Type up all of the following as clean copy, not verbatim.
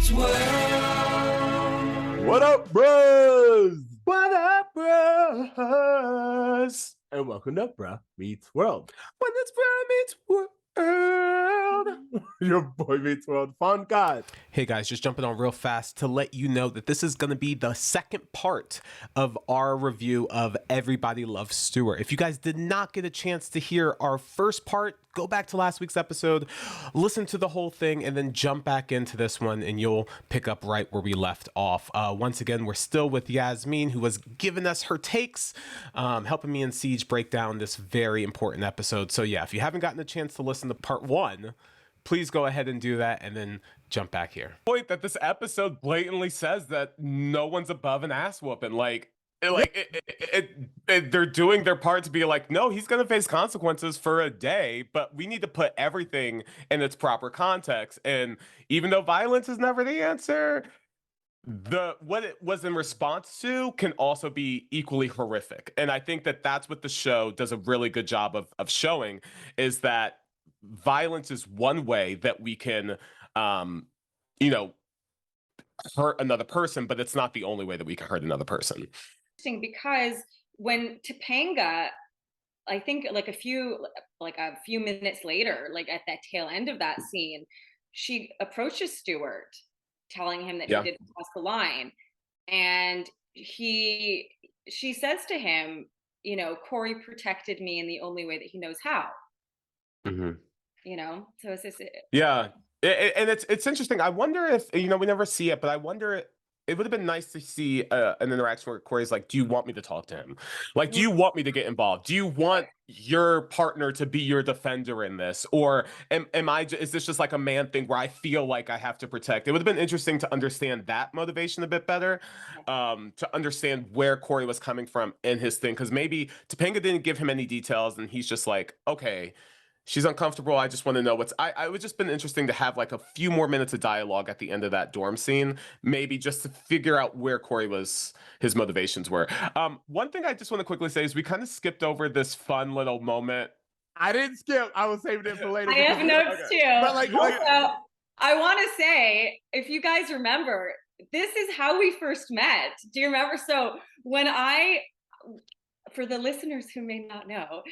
meets world. What up, bros? What up, bros? And welcome to Bruh Meets World. When it's Bruh Meets World. Your boy meets world, Fancast. Hey guys, just jumping on real fast to let you know that this is going to be the second part of our review of Everybody Loves Stuart. If you guys did not get a chance to hear our first part, go back to last week's episode, listen to the whole thing, and then jump back into this one and you'll pick up right where we left off. Once again, we're still with Yasmine, who was giving us her takes, helping me and Siege break down this very important episode. So yeah, if you haven't gotten a chance to listen to part one, please go ahead and do that and then jump back here. Point that this episode blatantly says that no one's above an ass whooping. They're doing their part to be like, no, he's gonna face consequences for a day, but we need to put everything in its proper context. And even though violence is never the answer, what it was in response to can also be equally horrific. And I think that that's what the show does a really good job of showing, is that violence is one way that we can hurt another person, but it's not the only way that we can hurt another person. Because when Topanga, I think like a few minutes later, like at that tail end of that scene, she approaches Stuart telling him that he didn't cross the line, and she says to him, Corey protected me in the only way that he knows how. So it's just and it's interesting. I wonder if we never see it, but I wonder, it would have been nice to see an interaction where Corey's like, do you want me to talk to him? Like, do you want me to get involved? Do you want your partner to be your defender in this? Or is this just like a man thing where I feel like I have to protect? It would have been interesting to understand that motivation a bit better, to understand where Corey was coming from in his thing. Because maybe Topanga didn't give him any details and he's just like, okay, she's uncomfortable. I just want to know I would just been interesting to have like a few more minutes of dialogue at the end of that dorm scene, maybe just to figure out where Corey his motivations were. One thing I just want to quickly say is we kind of skipped over this fun little moment. I didn't skip. I was saving it for later. I have notes too. But also, I want to say, if you guys remember, this is how we first met. Do you remember? So for the listeners who may not know,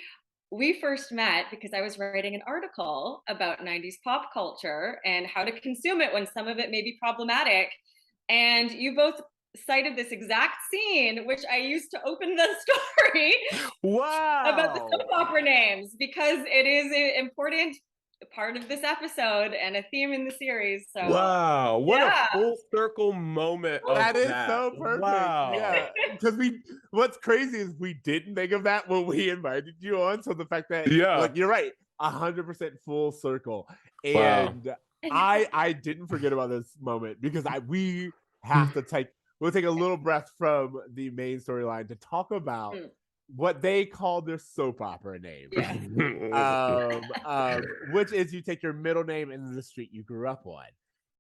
we first met because I was writing an article about 90s pop culture and how to consume it when some of it may be problematic. And you both cited this exact scene, which I used to open the story. Wow. About the soap opera names, because it is an important part of this episode and a theme in the series. So wow, what a full circle moment. That is so perfect. Wow. Yeah, because what's crazy is we didn't think of that when we invited you on. So the fact that you're right, 100% full circle. And I didn't forget about this moment because we have to we'll take a little breath from the main storyline to talk about what they call their soap opera name, which is you take your middle name and the street you grew up on.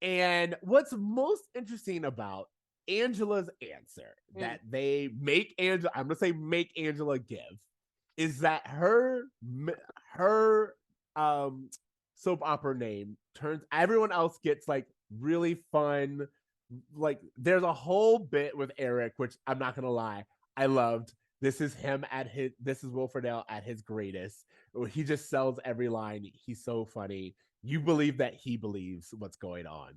And what's most interesting about Angela's answer that they make Angela, I'm gonna say make Angela give, is that her soap opera name everyone else gets like really fun. Like there's a whole bit with Eric, which I'm not gonna lie, I loved. This is Will Friedle at his greatest. He just sells every line. He's so funny. You believe that he believes what's going on.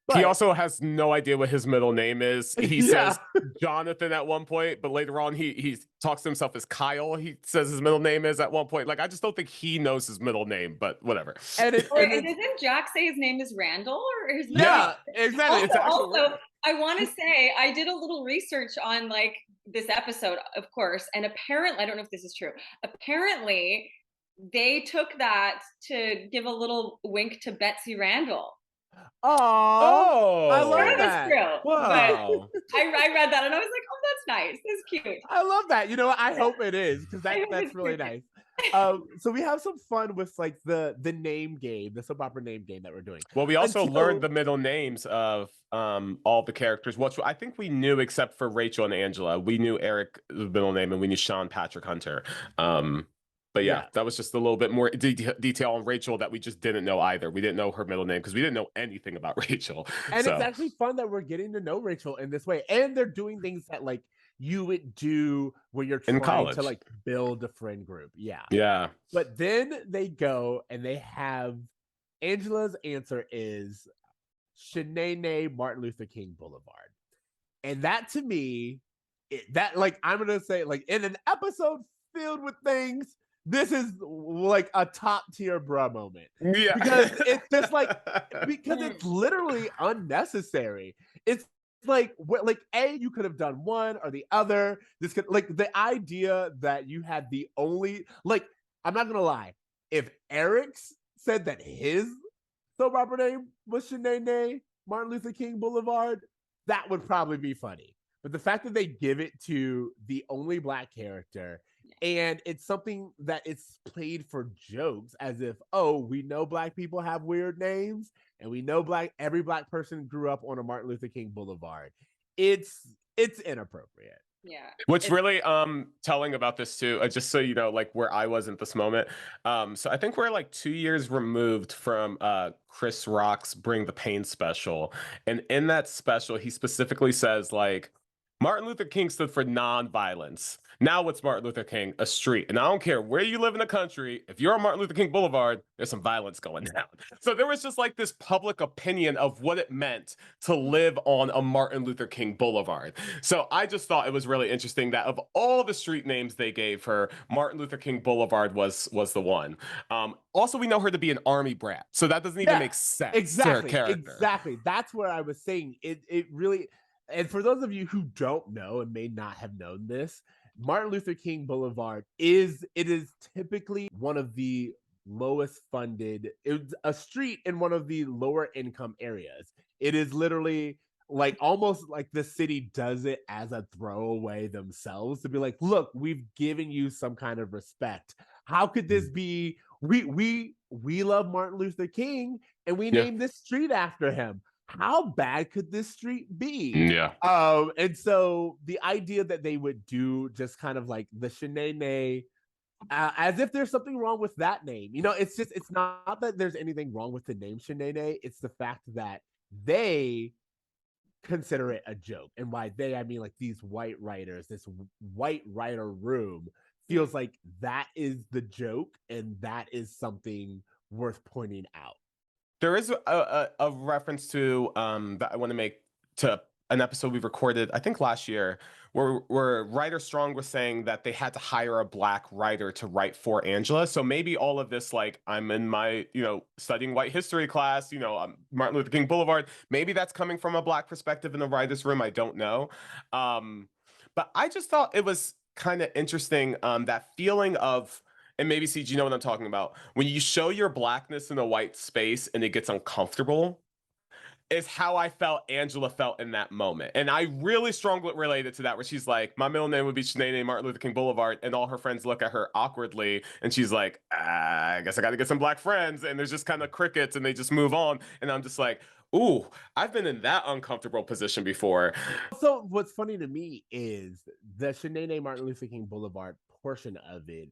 But he also has no idea what his middle name is. He says Jonathan at one point, but later on he talks to himself as Kyle. He says his middle name is at one point. Like, I just don't think he knows his middle name, but whatever. And doesn't Jack say his name is Randall or his name? Yeah, exactly. Also, I want to say I did a little research on like this episode, of course, and apparently, I don't know if this is true, apparently they took that to give a little wink to Betsy Randall. Oh, I love that. True, wow. I read that and I was like, oh, that's nice. That's cute. I love that. You know what? I hope it is, because that's really nice. So we have some fun with like the name game, the soap opera name game that we're doing. Well, we also learned the middle names of all the characters, which I think we knew except for Rachel and Angela. We knew Eric's middle name and we knew Sean Patrick Hunter. But yeah, that was just a little bit more detail on Rachel that we just didn't know either. We didn't know her middle name because we didn't know anything about Rachel. And it's actually fun that we're getting to know Rachel in this way. And they're doing things that like you would do when you're trying to like build a friend group. Yeah. Yeah. But then they go and they have Angela's answer is Shanaynay Martin Luther King Boulevard. And that to me, that like I'm gonna say, like in an episode filled with things, this is like a top tier bruh moment. Yeah. Because it's just like because it's literally unnecessary. It's like you could have done one or the other. This could like the idea that you had the only like I'm not gonna lie, if Eric's said that his soap opera name was Shanaynay Martin Luther King Boulevard, that would probably be funny. But the fact that they give it to the only Black character, and it's something that it's played for jokes, as if, oh, we know Black people have weird names, and we know every Black person grew up on a Martin Luther King Boulevard. It's inappropriate. Yeah. What's really telling about this too, just so you know, like where I was at this moment. So I think we're like 2 years removed from Chris Rock's Bring the Pain special. And in that special, he specifically says like, Martin Luther King stood for non-violence. Now what's Martin Luther King? A street. And I don't care where you live in the country, if you're on Martin Luther King Boulevard, there's some violence going down. So there was just like this public opinion of what it meant to live on a Martin Luther King Boulevard. So I just thought it was really interesting that of all the street names they gave her, Martin Luther King Boulevard was the one. Also, we know her to be an army brat. So that doesn't even make sense to her character. Exactly. That's what I was saying. It really... And for those of you who don't know and may not have known this, Martin Luther King Boulevard is typically one of the lowest funded. It's a street in one of the lower income areas. It is literally like almost like the city does it as a throwaway themselves to be like, look, we've given you some kind of respect. How could this be? We love Martin Luther King and we named this street after him. How bad could this street be? Yeah. And so the idea that they would do just kind of like the Shanaynay, as if there's something wrong with that name. You know, it's not that there's anything wrong with the name Shanaynay. It's the fact that they consider it a joke. And by they, I mean like these white writers, this white writer room feels like that is the joke and that is something worth pointing out. There is a reference to that I want to make to an episode we recorded, I think last year, where Writer Strong was saying that they had to hire a Black writer to write for Anglea. So maybe all of this, like I'm in my, studying white history class, Martin Luther King Boulevard, maybe that's coming from a Black perspective in the writer's room. I don't know. But I just thought it was kind of interesting, that feeling of, and maybe CG, you know what I'm talking about. When you show your Blackness in a white space and it gets uncomfortable, is how I felt Anglea felt in that moment. And I really strongly related to that, where she's like, my middle name would be Shanaynay Martin Luther King Boulevard. And all her friends look at her awkwardly. And she's like, I guess I got to get some Black friends. And there's just kind of crickets and they just move on. And I'm just like, ooh, I've been in that uncomfortable position before. So what's funny to me is the Shanaynay Martin Luther King Boulevard portion of it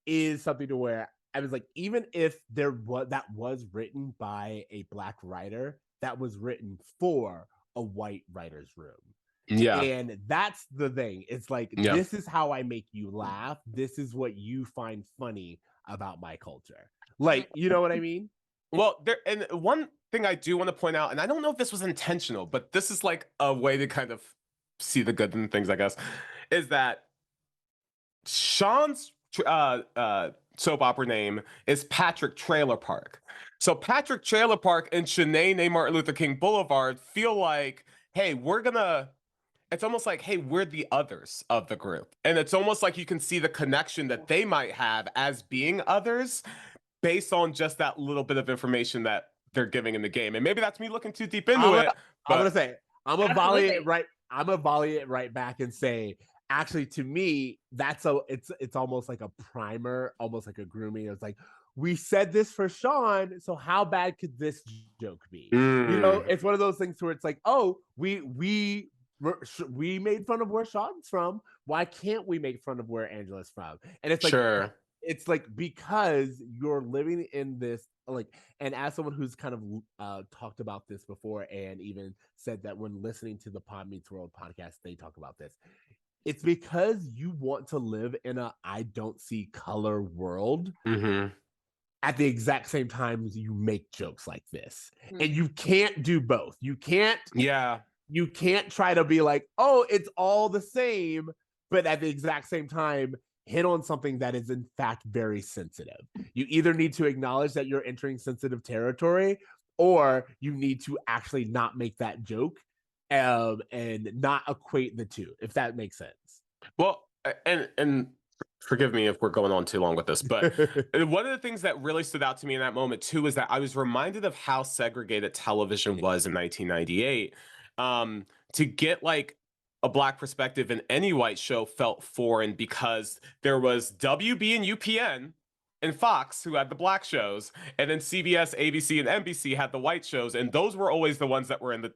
is something to where I was like, even if that was written by a Black writer, that was written for a white writer's room. Yeah. And that's the thing. It's like, this is how I make you laugh. This is what you find funny about my culture. Like, you know what I mean? Well, and one thing I do want to point out, and I don't know if this was intentional, but this is like a way to kind of see the good in things, I guess, is that Sean's soap opera name is Patrick Trailer Park. So Patrick Trailer Park and Shanaynay Martin Luther King Boulevard feel like, hey, it's almost like, hey, we're the others of the group. And it's almost like you can see the connection that they might have as being others based on just that little bit of information that they're giving in the game. And maybe that's me looking too deep into it. I'm gonna say, I'm gonna volley it right back and say, actually, to me, it's almost like a primer, almost like a grooming. It's like, we said this for Sean, so how bad could this joke be? It's one of those things where it's like, oh, we made fun of where Sean's from. Why can't we make fun of where Angela's from? And it's like, it's like, because you're living in this, like, and as someone who's kind of talked about this before, and even said that when listening to the Pod Meets World podcast, they talk about this. It's because you want to live in a I don't see color world. At the exact same time as you make jokes like this. And you can't do both. You can't try to be like, oh, it's all the same, but at the exact same time hit on something that is in fact very sensitive. You either need to acknowledge that you're entering sensitive territory, or you need to actually not make that joke and not equate the two, if that makes sense. Well, and forgive me if we're going on too long with this, but one of the things that really stood out to me in that moment too is that I was reminded of how segregated television was in 1998. To get like a Black perspective in any white show felt foreign, because there was WB and UPN and Fox, who had the Black shows, and then CBS, ABC, and NBC had the white shows, and those were always the ones that were in the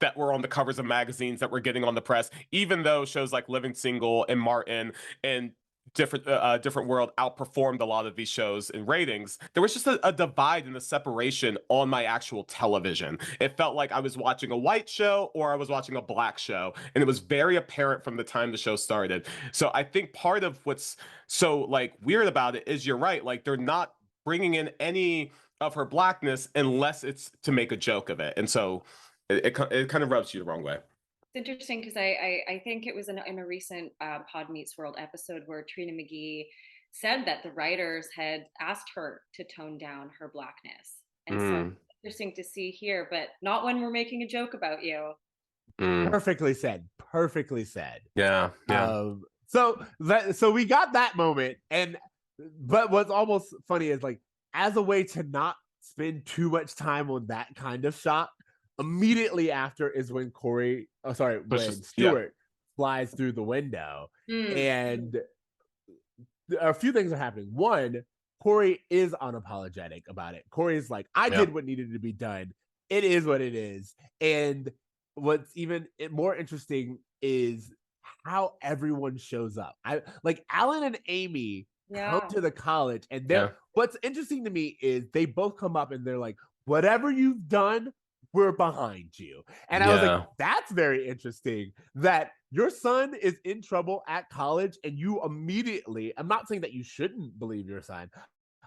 that were on the covers of magazines, that were getting on the press, even though shows like Living Single and Martin and different world outperformed a lot of these shows in ratings. There was just a divide and a separation on my actual television. It felt like I was watching a white show or I was watching a Black show, and it was very apparent from the time the show started. So I think part of what's so like weird about it is, you're right, like they're not bringing in any of her Blackness unless it's to make a joke of it, and so it kind of rubs you the wrong way. It's interesting because I think it was in a recent Pod Meets World episode where Trina McGee said that the writers had asked her to tone down her Blackness. And so it's interesting to see here, but not when we're making a joke about you. Perfectly said. Perfectly said. Yeah. So we got that moment, but what's almost funny is, like, as a way to not spend too much time on that kind of shot, immediately after is when Stuart flies through the window, and a few things are happening. One, Corey is unapologetic about it. Corey's like, I did what needed to be done. It is what it is. And what's even more interesting is how everyone shows up. Like Alan and Amy come to the college, and what's interesting to me is they both come up and they're like, whatever you've done, we're behind you. And I was like, that's very interesting that your son is in trouble at college, and you immediately, I'm not saying that you shouldn't believe your son.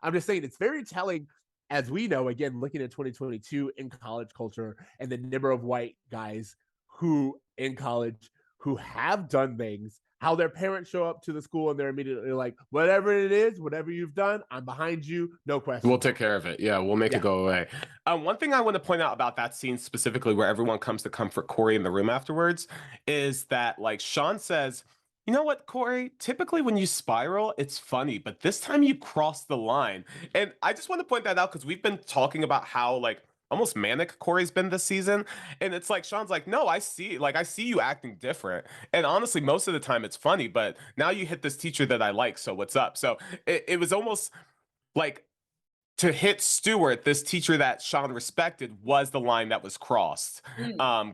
I'm just saying it's very telling, as we know, again, looking at 2022 in college culture and the number of white guys who in college who have done things, how their parents show up to the school and they're immediately like, whatever it is, whatever you've done, I'm behind you, no question. We'll take care of it. Yeah, we'll make it go away. One thing I want to point out about that scene specifically, where everyone comes to comfort Corey in the room afterwards, is that, like, Sean says, you know what, Corey, typically when you spiral, it's funny, but this time you crossed the line. And I just want to point that out because we've been talking about how, like, almost manic Corey's been this season, and it's like Sean's like, no, I see you acting different, and honestly most of the time it's funny, but now you hit this teacher that I like, so what's up? So it was almost like, to hit Stuart, this teacher that Sean respected, was the line that was crossed,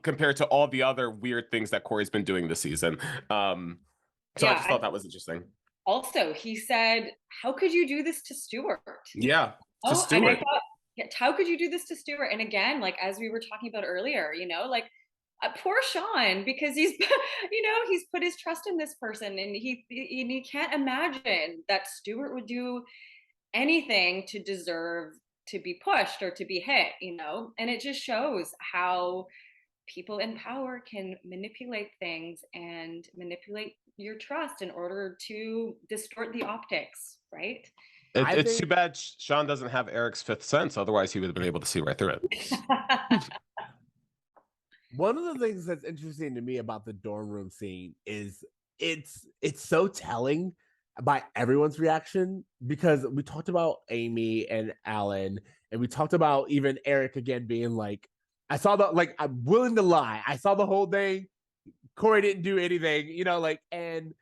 compared to all the other weird things that Corey's been doing this season. So I just thought that was interesting. Also, he said, how could you do this to Stuart? To Stuart. And I thought, how could you do this to Stuart? And again, like, as we were talking about earlier, like, poor Sean, because he's, he's put his trust in this person, and he can't imagine that Stuart would do anything to deserve to be pushed or to be hit, and it just shows how people in power can manipulate things and manipulate your trust in order to distort the optics, right? It's too bad Sean doesn't have Eric's fifth sense. Otherwise, he would have been able to see right through it. One of the things that's interesting to me about the dorm room scene is it's so telling by everyone's reaction, because we talked about Amy and Alan, and we talked about even Eric again being like, I saw I'm willing to lie. I saw the whole thing. Corey didn't do anything, and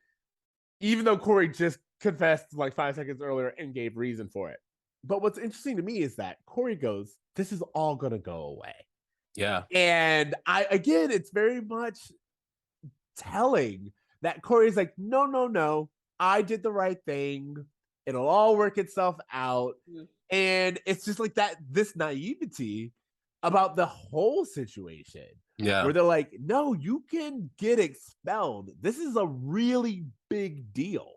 even though Corey just confessed like 5 seconds earlier and gave reason for it. But what's interesting to me is that Corey goes, this is all gonna go away. Yeah. And again, it's very much telling that Corey's like, no, I did the right thing. It'll all work itself out. And it's just like that, this naivety about the whole situation. Yeah. Where they're like, no, you can get expelled. This is a really big deal.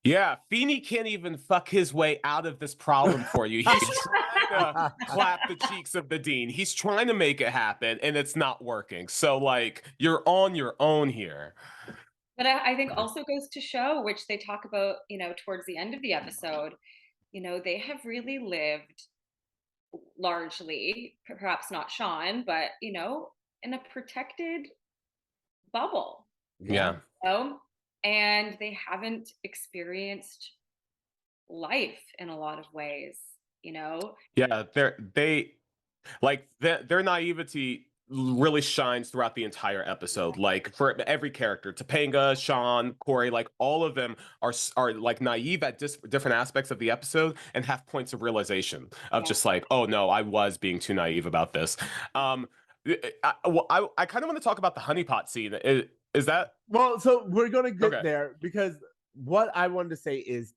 Yeah, Feeney can't even fuck his way out of this problem for you. He's trying to clap the cheeks of the dean. He's trying to make it happen, and it's not working. So, like, you're on your own here. But I think also goes to show, which they talk about, you know, towards the end of the episode, you know, they have really lived largely, perhaps not Sean, but, you know, in a protected bubble. Yeah. You know? And they haven't experienced life in a lot of ways, you know? Yeah, their naivety really shines throughout the entire episode. Like for every character, Topanga, Sean, Corey, like all of them are like naive at different aspects of the episode and have points of realization of just like, oh no, I was being too naive about this. I kind of want to talk about the honeypot scene. Is that well? So we're gonna get there because what I wanted to say is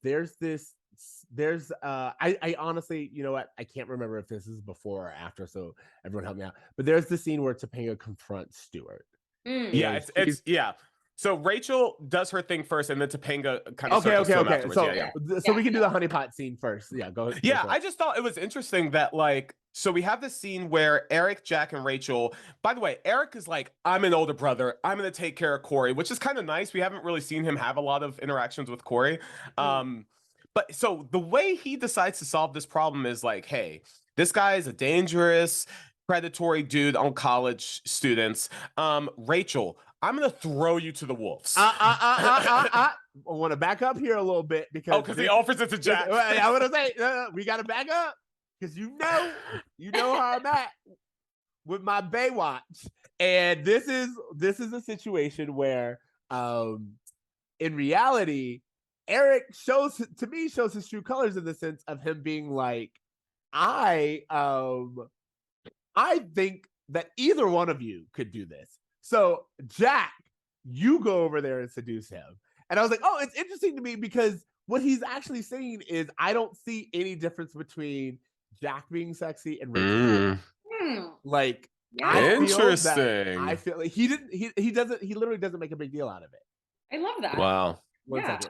I honestly, you know what, I can't remember if this is before or after, so everyone help me out. But there's the scene where Topanga confronts Stuart. Yeah, it's yeah. So Rachel does her thing first, and then Topanga kind of okay. So, so we can do the honeypot scene first. Yeah, go ahead. Yeah, I just thought it was interesting that like, so we have this scene where Eric, Jack, and Rachel. By the way, Eric is like, I'm an older brother. I'm gonna take care of Corey, which is kind of nice. We haven't really seen him have a lot of interactions with Corey. But so the way he decides to solve this problem is like, hey, this guy is a dangerous, predatory dude on college students. Rachel, I'm gonna throw you to the wolves. I want to back up here a little bit because he offers it to Jack. I want to say we got to back up because you know how I'm at with my Baywatch, and this is a situation where, in reality, Eric shows his true colors in the sense of him being like, I think that either one of you could do this. So Jack, you go over there and seduce him. And I was like, oh, it's interesting to me because what he's actually saying is I don't see any difference between Jack being sexy and Rachel. Like, interesting. I feel like he literally doesn't make a big deal out of it. I love that. Wow.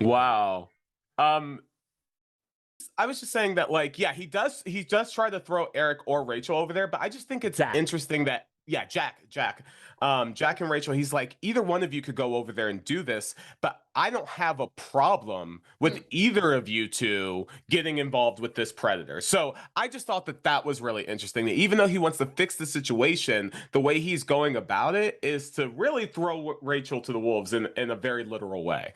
Wow. I was just saying that, like, yeah, he does try to throw Eric or Rachel over there, but I just think it's interesting that Jack and Rachel, he's like, either one of you could go over there and do this, but I don't have a problem with either of you two getting involved with this predator. So I just thought that was really interesting. That even though he wants to fix the situation, the way he's going about it is to really throw Rachel to the wolves in a very literal way.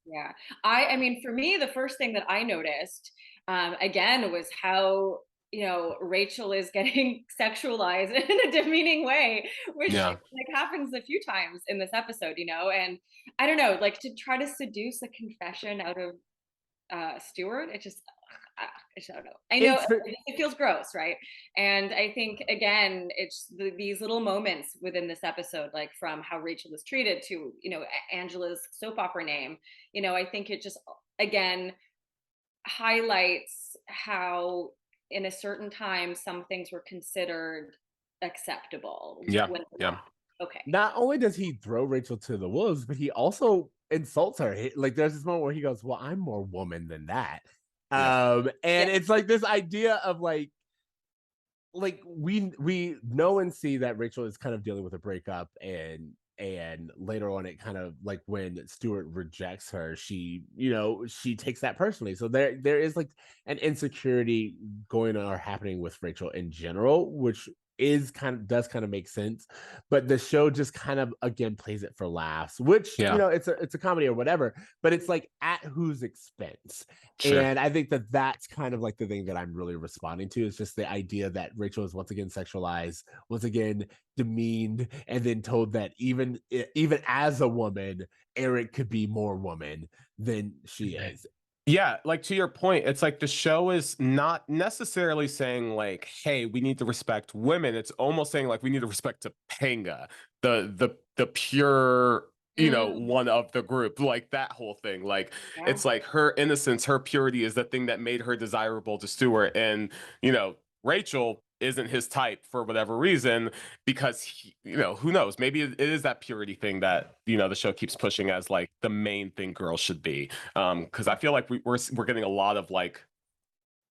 Yeah. I mean, for me, the first thing that I noticed, again, was how, you know, Rachel is getting sexualized in a demeaning way, which like happens a few times in this episode, you know, and I don't know, like to try to seduce a confession out of Stuart, I don't know. I know it feels gross, right? And I think, again, it's these little moments within this episode, like from how Rachel was treated to, you know, Angela's soap opera name, you know, I think it just, again, highlights how in a certain time some things were considered acceptable. Yeah. Okay. Not only does he throw Rachel to the wolves, but he also insults her. Like there's this moment where he goes, well, I'm more woman than that. It's like this idea of like we know and see that Rachel is kind of dealing with a breakup, and later on it kind of like when Stuart rejects her, she takes that personally. So there is like an insecurity going on or happening with Rachel in general, which does kind of make sense, but the show just kind of again plays it for laughs, which you know, it's a comedy or whatever, but it's like at whose expense? Sure. And I think that's kind of like the thing that I'm really responding to is just the idea that Rachel is once again sexualized, once again demeaned, and then told that even as a woman, Eric could be more woman than she is. Yeah, like to your point, it's like the show is not necessarily saying like, hey, we need to respect women. It's almost saying like we need to respect Topanga, the pure you know, one of the group, like that whole thing. Like, it's like her innocence, her purity is the thing that made her desirable to Stuart. And, you know, Rachel isn't his type for whatever reason, because he, you know, who knows, maybe it is that purity thing that, you know, the show keeps pushing as like the main thing girls should be. Because I feel like we're getting a lot of like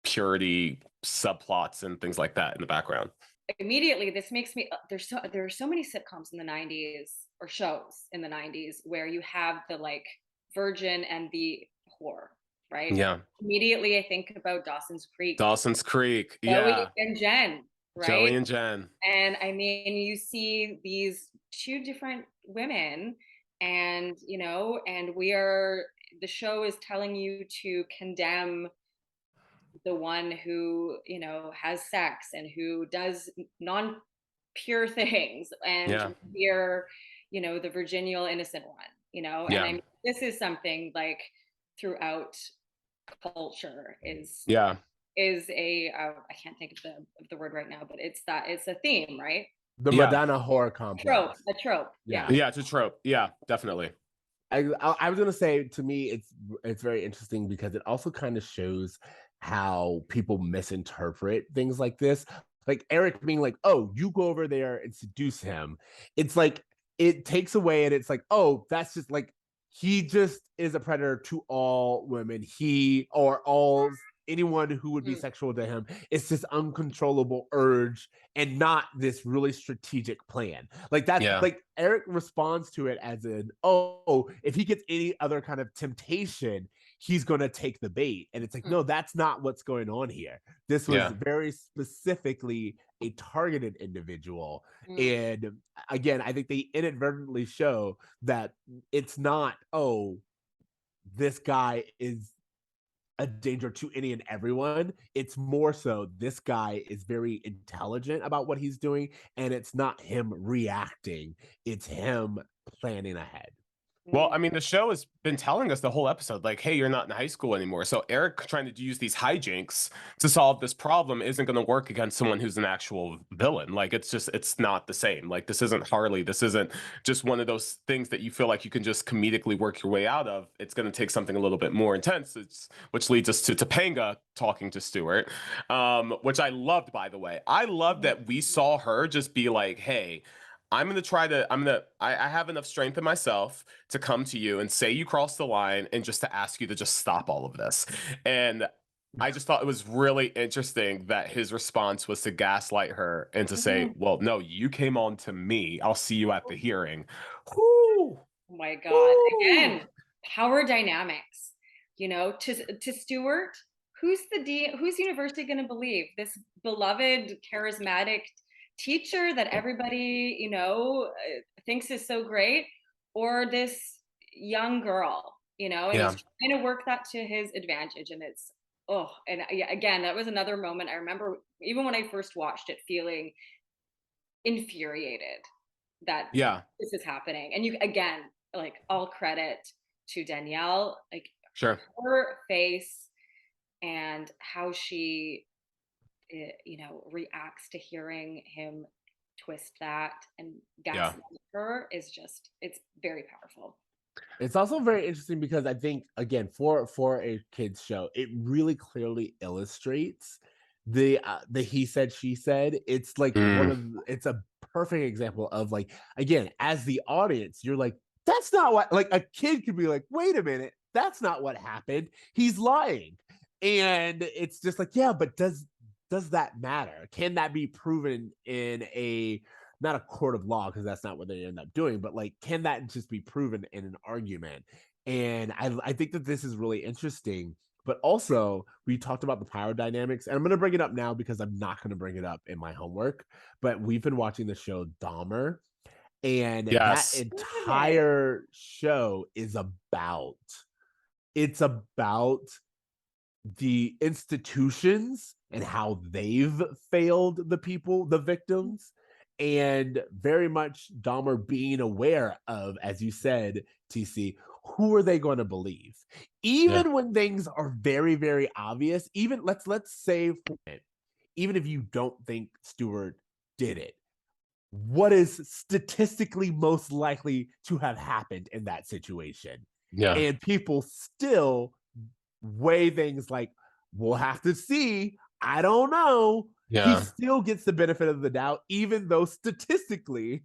purity subplots and things like that in the background. Immediately, this makes me there are so many sitcoms in the 90s, or shows in the 90s, where you have the like virgin and the whore, right? Yeah. Immediately I think about Dawson's Creek. Yeah. Joey and Jen, right? Joey and Jen. And I mean, you see these two different women, and you know, and the show is telling you to condemn the one who, you know, has sex and who does non-pure things, and we're, you know, the virginal innocent one, you know. And I mean, this is something like throughout culture is a I can't think of the word right now, but it's a theme, right? The Madonna horror complex. A trope. Yeah, it's a trope. Yeah, definitely. I was gonna say, to me, it's very interesting because it also kind of shows how people misinterpret things like this. Like Eric being like, "Oh, you go over there and seduce him." It's like it takes away, and it's like, "Oh, that's just like he just is a predator to all women. He or all anyone who would be sexual to him. It's this uncontrollable urge and not this really strategic plan." Like that's like Eric responds to it as an, "Oh, if he gets any other kind of temptation, he's going to take the bait." And it's like, no, that's not what's going on here. This was very specifically a targeted individual. And again, I think they inadvertently show that it's not, oh, this guy is a danger to any and everyone. It's more so this guy is very intelligent about what he's doing, and it's not him reacting, it's him planning ahead. Well, I mean, the show has been telling us the whole episode, like, hey, you're not in high school anymore. So Eric trying to use these hijinks to solve this problem isn't going to work against someone who's an actual villain. Like, it's not the same. Like, this isn't Harley. This isn't just one of those things that you feel like you can just comedically work your way out of. It's going to take something a little bit more intense, which leads us to Topanga talking to Stuart, which I loved, by the way. I love that we saw her just be like, hey, I have enough strength in myself to come to you and say you crossed the line and just to ask you to just stop all of this. And I just thought it was really interesting that his response was to gaslight her and to say, well, no, you came on to me. I'll see you at the hearing. Whew. Oh my God. Woo. Again, power dynamics, you know, to Stuart, who's university going to believe? This beloved, charismatic teacher that everybody, you know, thinks is so great, or this young girl, you know, and he's trying to work that to his advantage. And it's, and again, that was another moment I remember, even when I first watched it, feeling infuriated that this is happening. And you, again, like, all credit to Danielle, like her face and how she, you know, reacts to hearing him twist that and gaslight her is just, it's very powerful. It's also very interesting because I think, again, for a kids show, it really clearly illustrates the he said, she said. It's like it's a perfect example of, like, again, as the audience, you're like, that's not what, like, a kid could be like, wait a minute, that's not what happened. He's lying. And it's just like, yeah, but does that matter? Can that be proven in not a court of law, because that's not what they end up doing, but like, can that just be proven in an argument? And I think that this is really interesting. But also, we talked about the power dynamics, and I'm going to bring it up now because I'm not going to bring it up in my homework. But we've been watching the show Dahmer, and that entire show is about the institutions and how they've failed the victims, and very much Dahmer being aware of, as you said, TC, who are they going to believe? Even when things are very, very obvious, even let's say, even if you don't think Stuart did it, what is statistically most likely to have happened in that situation. Yeah. And people still weigh things like, we'll have to see. I don't know. Yeah. He still gets the benefit of the doubt, even though statistically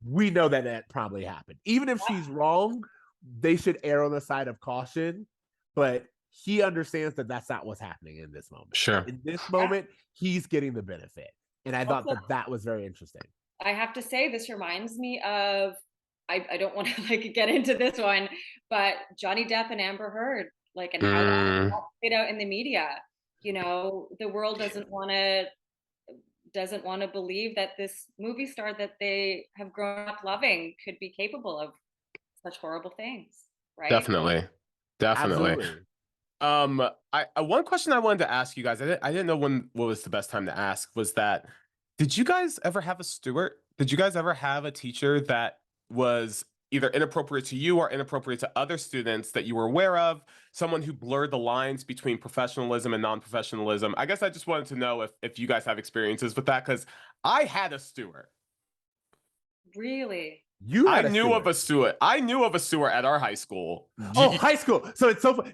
we know that that probably happened. Even if she's wrong, they should err on the side of caution. But he understands that that's not what's happening in this moment. Sure. In this moment, he's getting the benefit. And I thought that that was very interesting. I have to say, this reminds me of, I don't want to like get into this one, but Johnny Depp and Amber Heard, like, and how that played out in the media. You know, the world doesn't want to believe that this movie star that they have grown up loving could be capable of such horrible things, right? Definitely. Absolutely. One question I wanted to ask you guys, I didn't know what was the best time to ask, was that, did you guys ever have a Stuart? Did you guys ever have a teacher that was either inappropriate to you or inappropriate to other students that you were aware of? Someone who blurred the lines between professionalism and non-professionalism? I guess I just wanted to know if you guys have experiences with that, because I had a Stuart. Really? I knew of a Stuart. I knew of a Stuart at our high school. Oh, high school. So it's so funny.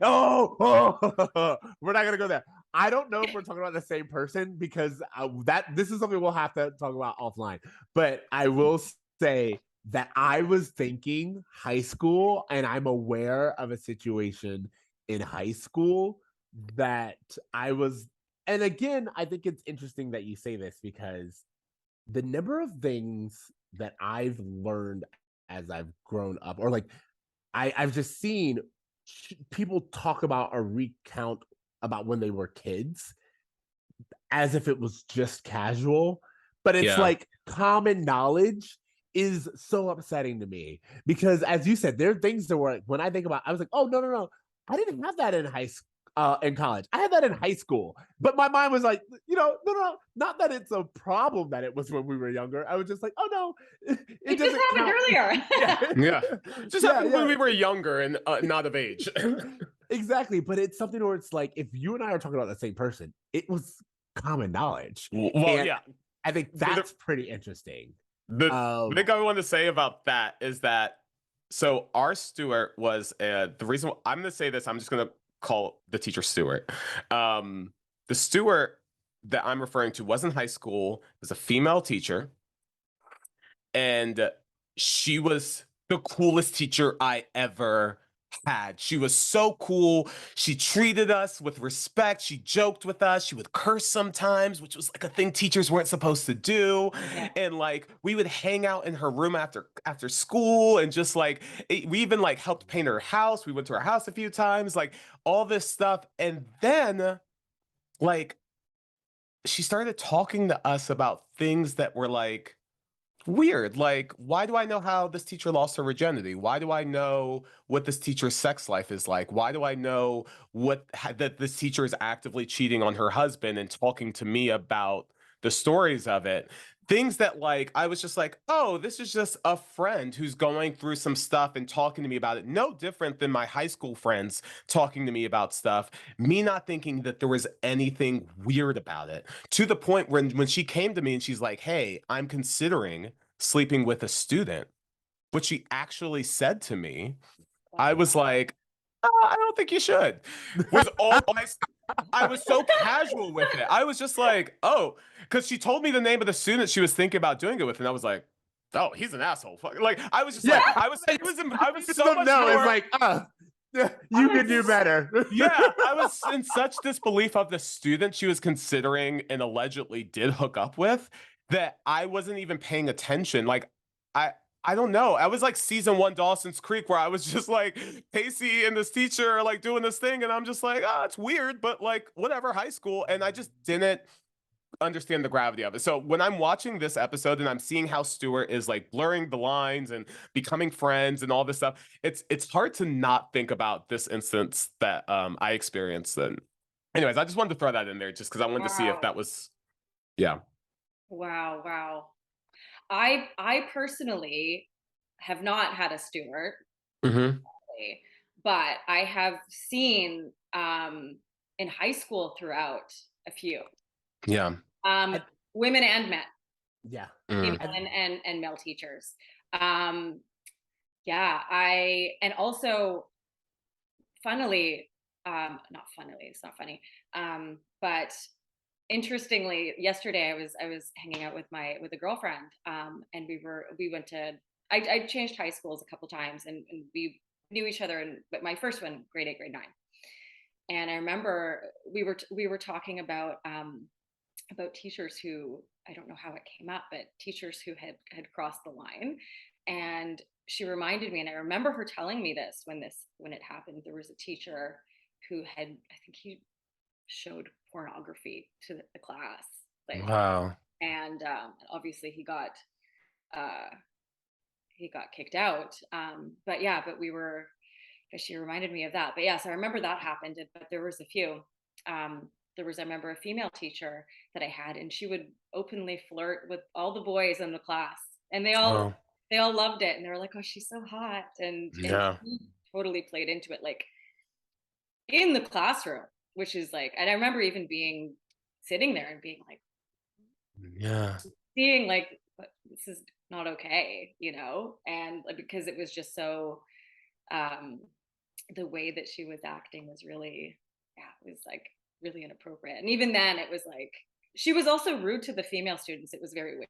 We're not gonna go there. I don't know if we're talking about the same person, because this is something we'll have to talk about offline. But I will say that I was thinking high school, and I'm aware of a situation in high school that I was. And again, I think it's interesting that you say this, because the number of things that I've learned as I've grown up, or like I've just seen people talk about or recount about when they were kids as if it was just casual, but it's like common knowledge is so upsetting to me, because as you said, there are things that were, when I think about, I was like, oh no, I didn't have that in high school. In college, I had that in high school, but my mind was like, no, not that it's a problem that it was when we were younger. I was just like, oh no, it just happened earlier. Yeah, just happened when we were younger and not of age. Exactly, but it's something where it's like, if you and I are talking about the same person, it was common knowledge. Well, and yeah, I think that's pretty interesting. The thing I want to say about that is that, so our Stuart was the reason I'm going to say this. I'm just going to call the teacher Stuart. The Stuart that I'm referring to was in high school, was a female teacher, and she was the coolest teacher I ever had. She was so cool. She treated us with respect. She joked with us. She would curse sometimes, which was like a thing teachers weren't supposed to do. And like, we would hang out in her room after school, and just like, we even like helped paint her house. We went to her house a few times, like all this stuff. And then like, she started talking to us about things that were like weird. Like, why do I know how this teacher lost her virginity? Why do I know what this teacher's sex life is like? Why do I know that this teacher is actively cheating on her husband and talking to me about the stories of it? Things that like, I was just like, oh, this is just a friend who's going through some stuff and talking to me about it. No different than my high school friends talking to me about stuff. Me not thinking that there was anything weird about it, to the point when she came to me and she's like, hey, I'm considering sleeping with a student. What she actually said to me, I was like, I don't think you should. Was all I was so casual with it. I was just like, oh, because she told me the name of the student she was thinking about doing it with, and I was like, oh, he's an asshole. Like, I was just like, I was so much more. It's like, you could do better. Yeah, I was in such disbelief of the student she was considering and allegedly did hook up with, that I wasn't even paying attention. Like, I don't know. I was like season 1 Dawson's Creek, where I was just like, Casey and this teacher are like doing this thing, and I'm just like, oh, it's weird, but like, whatever, high school. And I just didn't understand the gravity of it. So when I'm watching this episode and I'm seeing how Stuart is like blurring the lines and becoming friends and all this stuff, it's hard to not think about this instance that I experienced. And anyways, I just wanted to throw that in there just because I wanted to see if that was, yeah. Wow. I personally have not had a Stuart, but I have seen in high school throughout a few. Yeah. Women and men. Yeah. Female and male teachers. Yeah, and also funnily, not funnily, it's not funny. But interestingly, yesterday I was hanging out with a girlfriend, and we went to, I changed high schools a couple times, and we knew each other, but my first one, grade 8, grade 9. And I remember we were talking about teachers who, I don't know how it came up, but teachers who had crossed the line. And she reminded me, and I remember her telling me this when it happened. There was a teacher who I think he showed pornography to the class. Like, wow. And obviously he got kicked out. But she reminded me of that. But yeah, so I remember that happened. But there was a few. I remember a female teacher that I had, and she would openly flirt with all the boys in the class, and they all loved it, and they were like, "Oh, she's so hot," and she totally played into it, like in the classroom, which is like, and I remember even sitting there and being like, seeing like, this is not okay, and like, because it was just so, the way that she was acting was really, it was like really inappropriate. And even then it was like, she was also rude to the female students. It was very weird.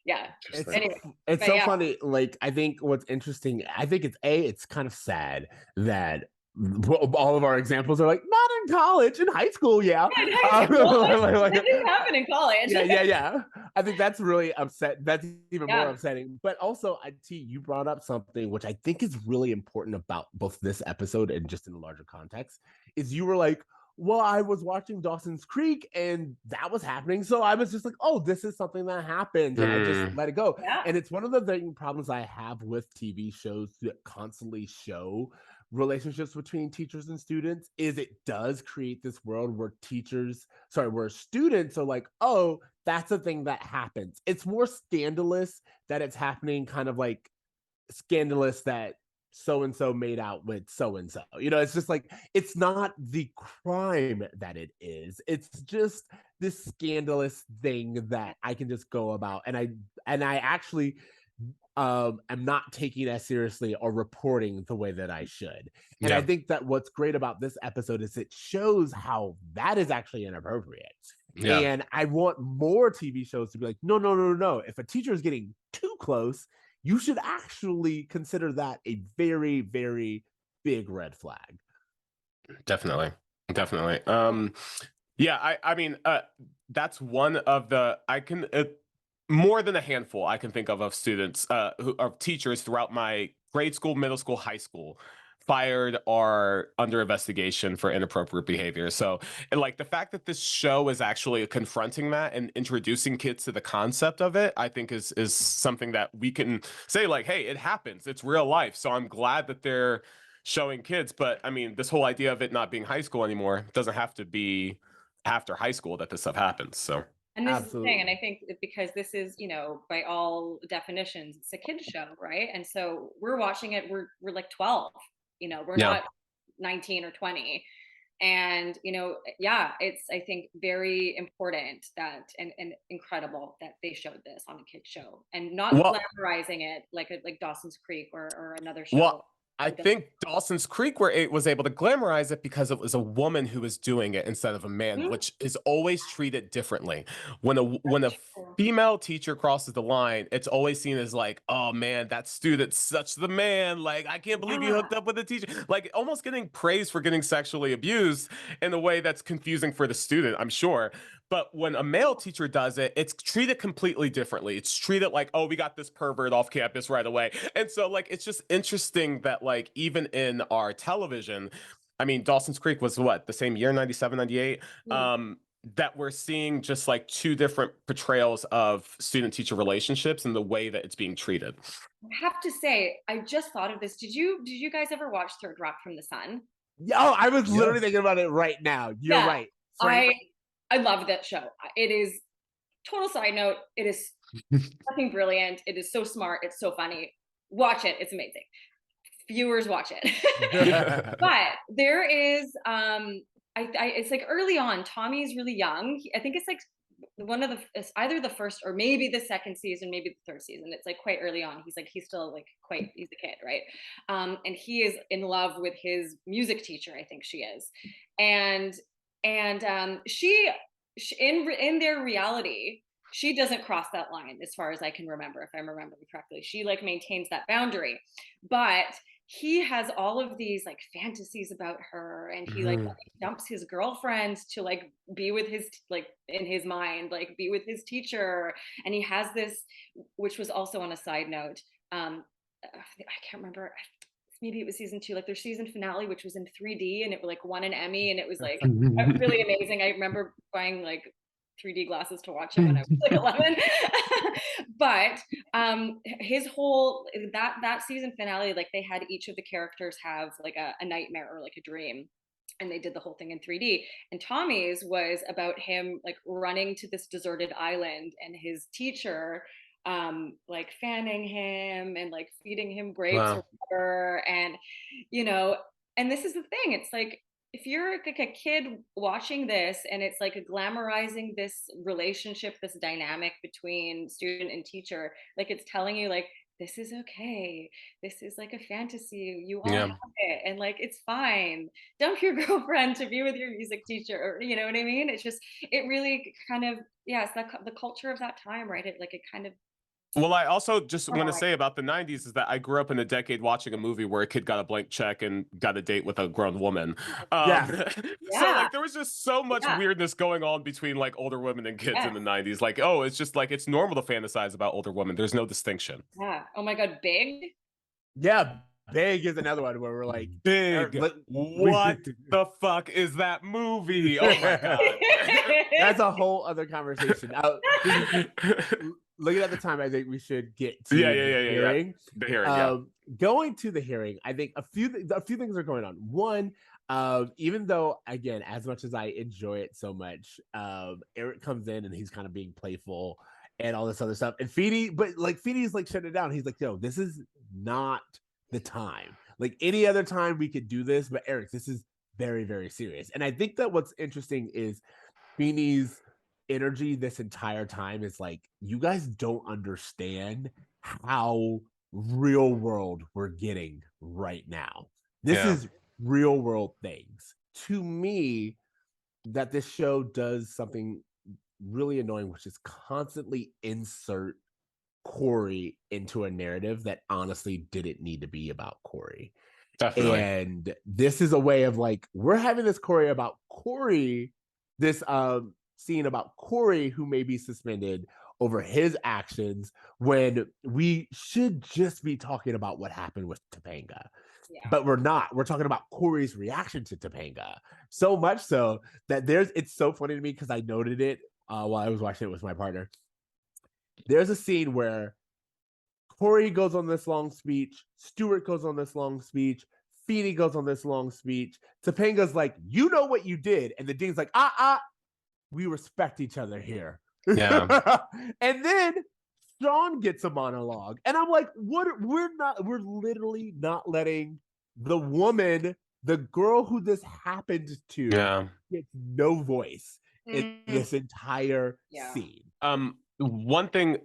Yeah. It's so funny. Like, I think what's interesting, I think it's kind of sad that all of our examples are like, not in college, in high school. Yeah. In high school. It didn't happen in college. Yeah. I think that's really that's even more upsetting. But also, you brought up something which I think is really important about both this episode and just in a larger context, is you were like, well, I was watching Dawson's Creek and that was happening. So I was just like, oh, this is something that happened. And I just let it go. Yeah. And it's one of the problems I have with TV shows that constantly show relationships between teachers and students, is it does create this world where where students are like, oh, that's a thing that happens. It's more scandalous that it's happening, kind of like scandalous that so-and-so made out with so-and-so. It's just like, it's not the crime that it is. It's just this scandalous thing that I can just go about. And I actually am not taking as seriously or reporting the way that I should. And I think that what's great about this episode is it shows how that is actually inappropriate. Yeah. And I want more TV shows to be like, no. If a teacher is getting too close, you should actually consider that a very, very big red flag. Definitely. Yeah, I mean, that's one of the, more than a handful I can think of students, who are teachers throughout my grade school, middle school, high school, fired or under investigation for inappropriate behavior. So, and like the fact that this show is actually confronting that and introducing kids to the concept of it, I think is something that we can say like, hey, it happens. It's real life. So I'm glad that they're showing kids. But I mean, this whole idea of it not being high school anymore doesn't have to be after high school that this stuff happens. So. And this is the thing, and I think because this is, by all definitions, it's a kid's show, right? And so we're watching it, we're like 12, we're not 19 or 20. And, it's, I think, very important that, and incredible that they showed this on a kid's show and not glamorizing it like Dawson's Creek or another show. Well, I think Dawson's Creek was able to glamorize it because it was a woman who was doing it instead of a man, which is always treated differently. When a female teacher crosses the line, it's always seen as like, oh man, that student's such the man. Like, I can't believe you hooked up with a teacher. Like, almost getting praised for getting sexually abused in a way that's confusing for the student, I'm sure. But when a male teacher does it, it's treated completely differently. It's treated like, oh, we got this pervert off campus right away. And so like, it's just interesting that like, even in our television, I mean, Dawson's Creek was what, the same year, 97, 98, that we're seeing just like two different portrayals of student-teacher relationships and the way that it's being treated. I have to say, I just thought of this. Did you guys ever watch Third Rock from the Sun? Oh, I was literally thinking about it right now. You're right. I love that show. It is, total side note, it is fucking brilliant. It is so smart. It's so funny. Watch it. It's amazing. Viewers, watch it. But there is, it's like early on, Tommy's really young. I think it's like one of the it's either the first or maybe the second season, maybe the third season. It's like quite early on. He's still like he's a kid, right? And he is in love with his music teacher, I think she is. And she in their reality, she doesn't cross that line as far as I can remember, if I'm remembering correctly. She like maintains that boundary. But he has all of these like fantasies about her, and he like dumps his girlfriend to like be with his like in his mind like be with his teacher. And he has this, which was also on a side note, I can't remember, maybe it was season 2, like their season finale, which was in 3D, and it like won an Emmy, and it was like really amazing. I remember buying like 3D glasses to watch it when I was like 11. But his whole that season finale, like they had each of the characters have like a nightmare or like a dream, and they did the whole thing in 3D. And Tommy's was about him like running to this deserted island, and his teacher like fanning him and like feeding him grapes or whatever. And and this is the thing, it's like if you're like a kid watching this and it's like glamorizing this relationship, this dynamic between student and teacher, like it's telling you like this is okay, this is like a fantasy, you all have it, and like it's fine, dump your girlfriend to be with your music teacher, or you know what I mean. It's just, it really kind of, it's the culture of that time, right? It kind of. Well, I also just want to say about the 90s is that I grew up in a decade watching a movie where a kid got a blank check and got a date with a grown woman. So like there was just so much weirdness going on between like older women and kids in the 90s. Like, oh, it's just like it's normal to fantasize about older women. There's no distinction. Yeah. Oh my God, Big. Yeah, Big is another one where we're like, Big. What the fuck is that movie? Oh my God. That's a whole other conversation. Looking at the time, I think we should get to the hearing. The hearing, Going to the hearing, I think a few things are going on. One, even though, again, as much as I enjoy it so much, Eric comes in and he's kind of being playful and all this other stuff. And Feedy's like shutting it down. He's like, yo, this is not the time. Like any other time we could do this, but Eric, this is very, very serious. And I think that what's interesting is Feeney's energy this entire time is like, you guys don't understand how real world we're getting right now. This is real world things. To me, that this show does something really annoying, which is constantly insert Corey into a narrative that honestly didn't need to be about Corey. Definitely. And this is a way of like, we're having this this scene about Corey who may be suspended over his actions when we should just be talking about what happened with Topanga. But we're not. We're talking about Corey's reaction to Topanga. So much so that it's so funny to me because I noted it while I was watching it with my partner. There's a scene where Corey goes on this long speech, Stuart goes on this long speech, Feeny goes on this long speech. Topanga's like, you know what you did. And the Dean's like, we respect each other here. Yeah. And then Sean gets a monologue. And I'm like, we're literally not letting the woman, the girl who this happened to, get no voice in this entire scene. One thing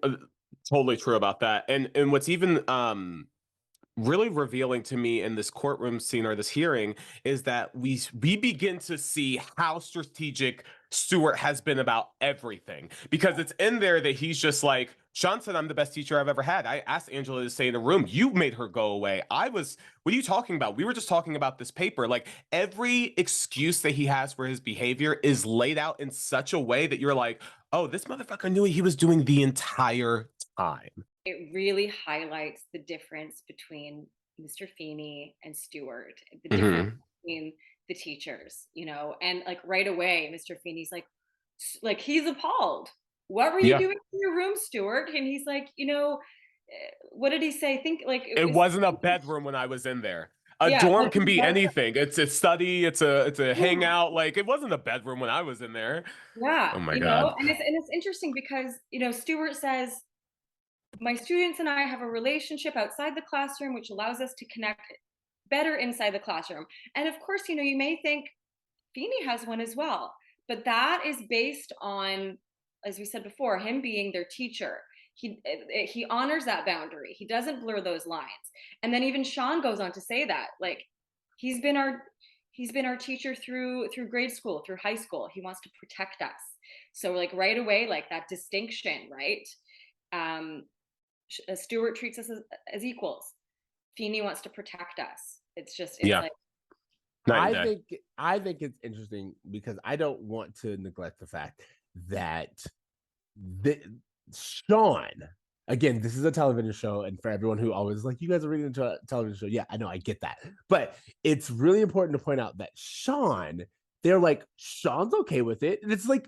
totally true about that. And what's even really revealing to me in this courtroom scene or this hearing is that we begin to see how strategic Stuart has been about everything, because it's in there that he's just like, Sean said I'm the best teacher I've ever had. I asked Angela to stay in a room. You made her go away. What are you talking about? We were just talking about this paper. Like every excuse that he has for his behavior is laid out in such a way that you're like, oh, this motherfucker knew what he was doing the entire time. It really highlights the difference between Mr. Feeney and Stuart, the difference between the teachers, and like right away, Mr. Feeney's like he's appalled. What were you doing in your room, Stuart? And he's like, what did he say? Think like it wasn't a bedroom when I was in there. A dorm can be anything. It's a study. It's a hangout. Like it wasn't a bedroom when I was in there. Yeah. Oh my God. And it's interesting because Stuart says, my students and I have a relationship outside the classroom, which allows us to connect better inside the classroom. And of course, you may think Feeney has one as well, but that is based on as we said before, him being their teacher, he honors that boundary. He doesn't blur those lines. And then even Sean goes on to say that, like, he's been our teacher through grade school, through high school. He wants to protect us. So like right away, like that distinction, right? Stuart treats us as equals. Feeney wants to protect us. It's like, I think it's interesting because I don't want to neglect the fact that Sean, again, this is a television show, and for everyone who always like, you guys are reading a television show, yeah, I know, I get that, but it's really important to point out that Sean, they're like, Sean's okay with it, and it's like,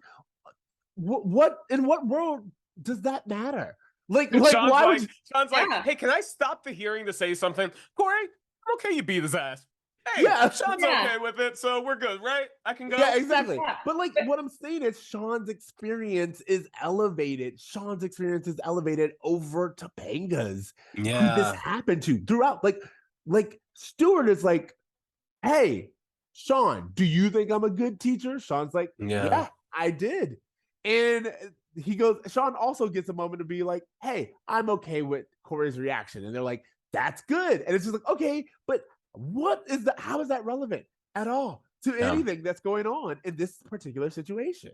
what in what world does that matter? Like Sean's why like, would you... Sean's like, hey, can I stop the hearing to say something? Corey, I'm okay, you beat his ass. Hey, yeah, Sean's okay with it, so we're good, right? I can go. Yeah, exactly. But like, what I'm saying is Sean's experience is elevated. Sean's experience is elevated over Topanga's. Yeah. Who this happened to throughout. Like Stuart is like, hey, Sean, do you think I'm a good teacher? Sean's like, yeah, I did. And he goes, Sean also gets a moment to be like, hey, I'm okay with Corey's reaction. And they're like, that's good. And it's just like, okay, but what is that? How is that relevant at all to anything that's going on in this particular situation?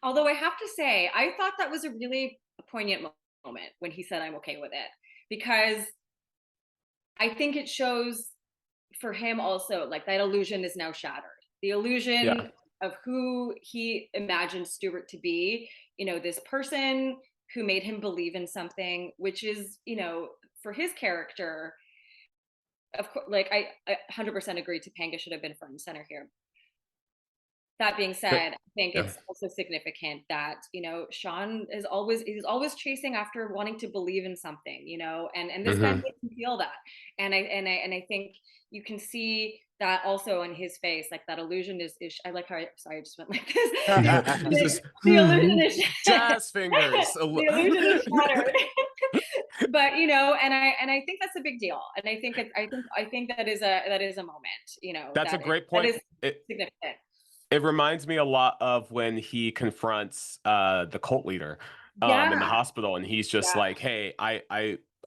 Although I have to say, I thought that was a really poignant moment when he said, I'm okay with it, because I think it shows for him also, like, that illusion is now shattered. The illusion of who he imagined Stuart to be, you know, this person who made him believe in something, which is, you know, for his character, of course, like I 100% agree Topanga should have been front and center here. That being said, I think it's also significant that, you know, Sean is always chasing after wanting to believe in something, you know, and this guy makes him feel that. And I think you can see that also in his face, like that illusion is I like how I just went like this. The illusion is jazz fingers. The illusion is shattered. But you know, and I think that's a big deal. And I think that is a moment, you know. That's a great point. That is significant. It reminds me a lot of when he confronts the cult leader in the hospital, and he's just like, hey,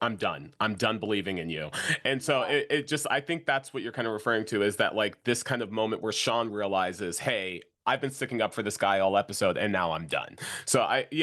I'm done. I'm done believing in you. And so it just, I think that's what you're kind of referring to, is that like this kind of moment where Sean realizes, hey, I've been sticking up for this guy all episode and now I'm done. So it's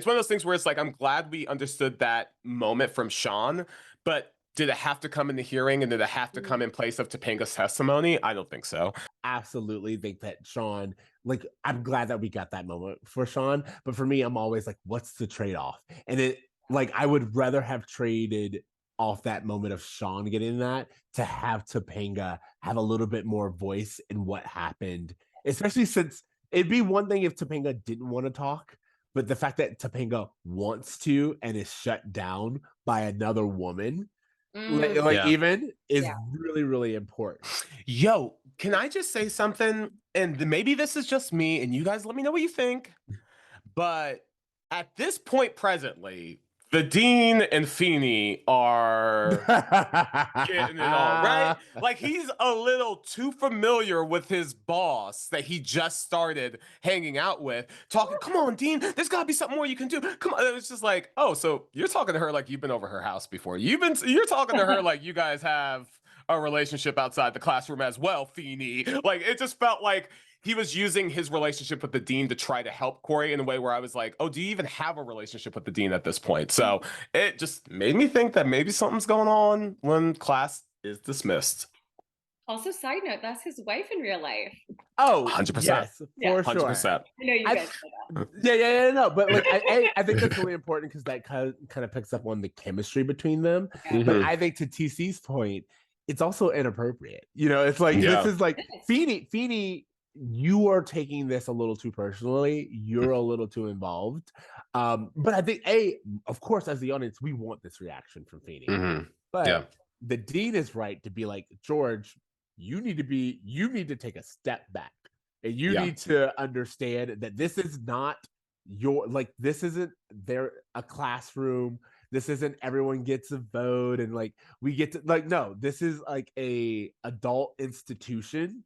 one of those things where it's like, I'm glad we understood that moment from Sean, but did it have to come in the hearing, and did it have to come in place of Topanga's testimony? I don't think so. Absolutely think that Sean, like, I'm glad that we got that moment for Sean, but for me, I'm always like, what's the trade-off? And it, like, I would rather have traded off that moment of Sean getting that to have Topanga have a little bit more voice in what happened, especially since it'd be one thing if Topanga didn't want to talk, but the fact that Topanga wants to and is shut down by another woman, even is really, really important. Yo, can I just say something? And maybe this is just me, and you guys let me know what you think. But at this point presently, the Dean and Feeney are getting it on, right? Like, he's a little too familiar with his boss that he just started hanging out with, talking, come on, Dean, there's got to be something more you can do. Come on. It's just like, oh, so you're talking to her like you've been over her house before. You're talking to her like you guys have a relationship outside the classroom as well, Feeney. Like, it just felt like he was using his relationship with the dean to try to help Corey in a way where I was like, oh, do you even have a relationship with the dean at this point? So it just made me think that maybe something's going on when class is dismissed. Also, side note, that's his wife in real life. Oh, 100%. Yes, for 100%. sure. I know you guys know that. Yeah, no, but like I think that's really important because that kind of picks up on the chemistry between them. But I think to TC's point, it's also inappropriate. You know, it's like this is like Feeney, you are taking this a little too personally. You're a little too involved. But I think of course, as the audience, we want this reaction from Feeney. But the dean is right to be like, George, you need to take a step back, and you need to understand that this is not this isn't a classroom. This isn't everyone gets a vote and like we get to no, this is like a adult institution,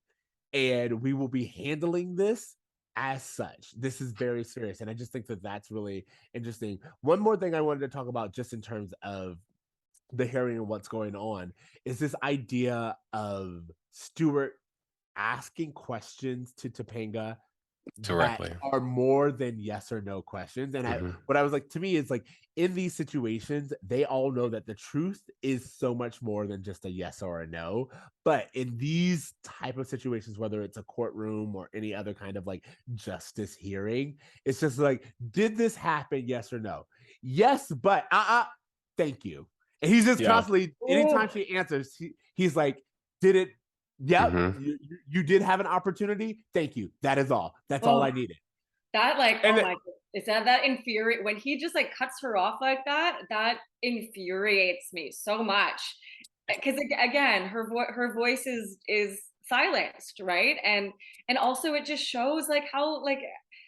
and we will be handling this as such, this is very serious. And I just think that that's really interesting. One more thing I wanted to talk about just in terms of the hearing and what's going on is this idea of Stuart asking questions to Topanga directly, that are more than yes or no questions. And what I was like, to me, is like, in these situations, they all know that the truth is so much more than just a yes or a no. But in these type of situations, whether it's a courtroom or any other kind of like justice hearing, it's just like, did this happen? Yes or no? Yes, but thank you. And he's just constantly, anytime she answers, he's like, did it? Yep, you did have an opportunity. Thank you. That is all. That's all I needed. That like, and oh my goodness, that infuriate when he just like cuts her off like that. That infuriates me so much because again, her voice is silenced, right? And also it just shows like how, like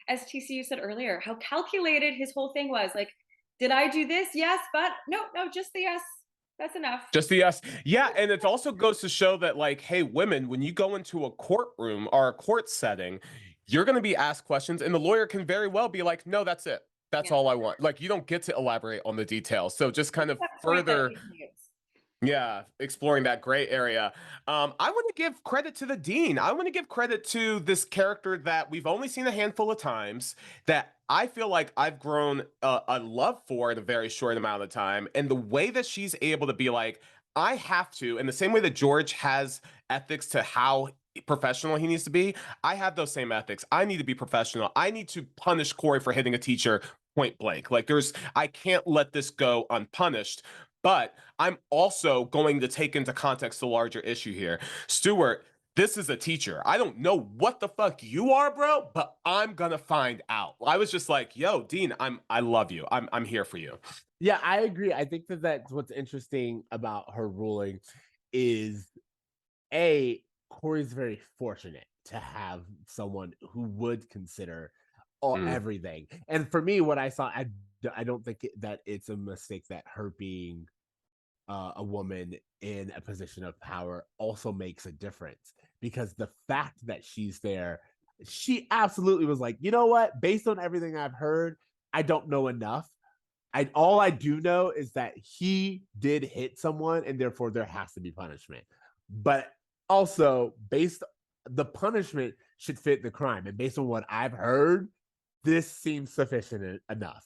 as TCU said earlier, how calculated his whole thing was. Like, did I do this? Yes, but no, just the yes. That's enough. Just the yes. Yeah. And it also goes to show that, like, hey, women, when you go into a courtroom or a court setting, you're going to be asked questions, and the lawyer can very well be like, no, that's it. That's all I want. Like, you don't get to elaborate on the details. So just kind of further, exploring that gray area. I want to give credit to the dean. I want to give credit to this character that we've only seen a handful of times, that I feel like I've grown a love for in a very short amount of time. And the way that she's able to be like, I have to, in the same way that George has ethics to how professional he needs to be, I have those same ethics. I need to be professional. I need to punish Corey for hitting a teacher point blank. Like, I can't let this go unpunished. But I'm also going to take into context the larger issue here. Stuart, this is a teacher. I don't know what the fuck you are, bro, but I'm gonna find out. I was just like, yo, Dean, I love you. I'm here for you. Yeah, I agree. I think that that's what's interesting about her ruling is, Corey's very fortunate to have someone who would consider everything. And for me, what I saw, I don't think that it's a mistake that her being a woman in a position of power also makes a difference, because the fact that she's there, she absolutely was like, you know what? Based on everything I've heard, I don't know enough. All I do know is that he did hit someone, and therefore there has to be punishment. But also, the punishment should fit the crime, and based on what I've heard, this seems sufficient enough.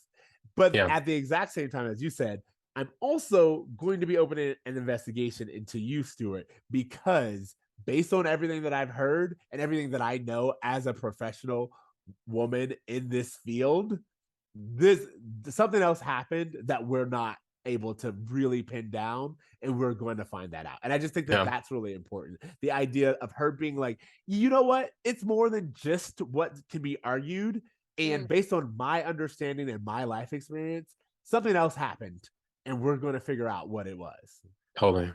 But at the exact same time, as you said, I'm also going to be opening an investigation into you, Stuart, because based on everything that I've heard and everything that I know as a professional woman in this field, something else happened that we're not able to really pin down, and we're going to find that out. And I just think that that's really important. The idea of her being like, you know what? It's more than just what can be argued. And based on my understanding and my life experience, something else happened, and we're going to figure out what it was. Totally.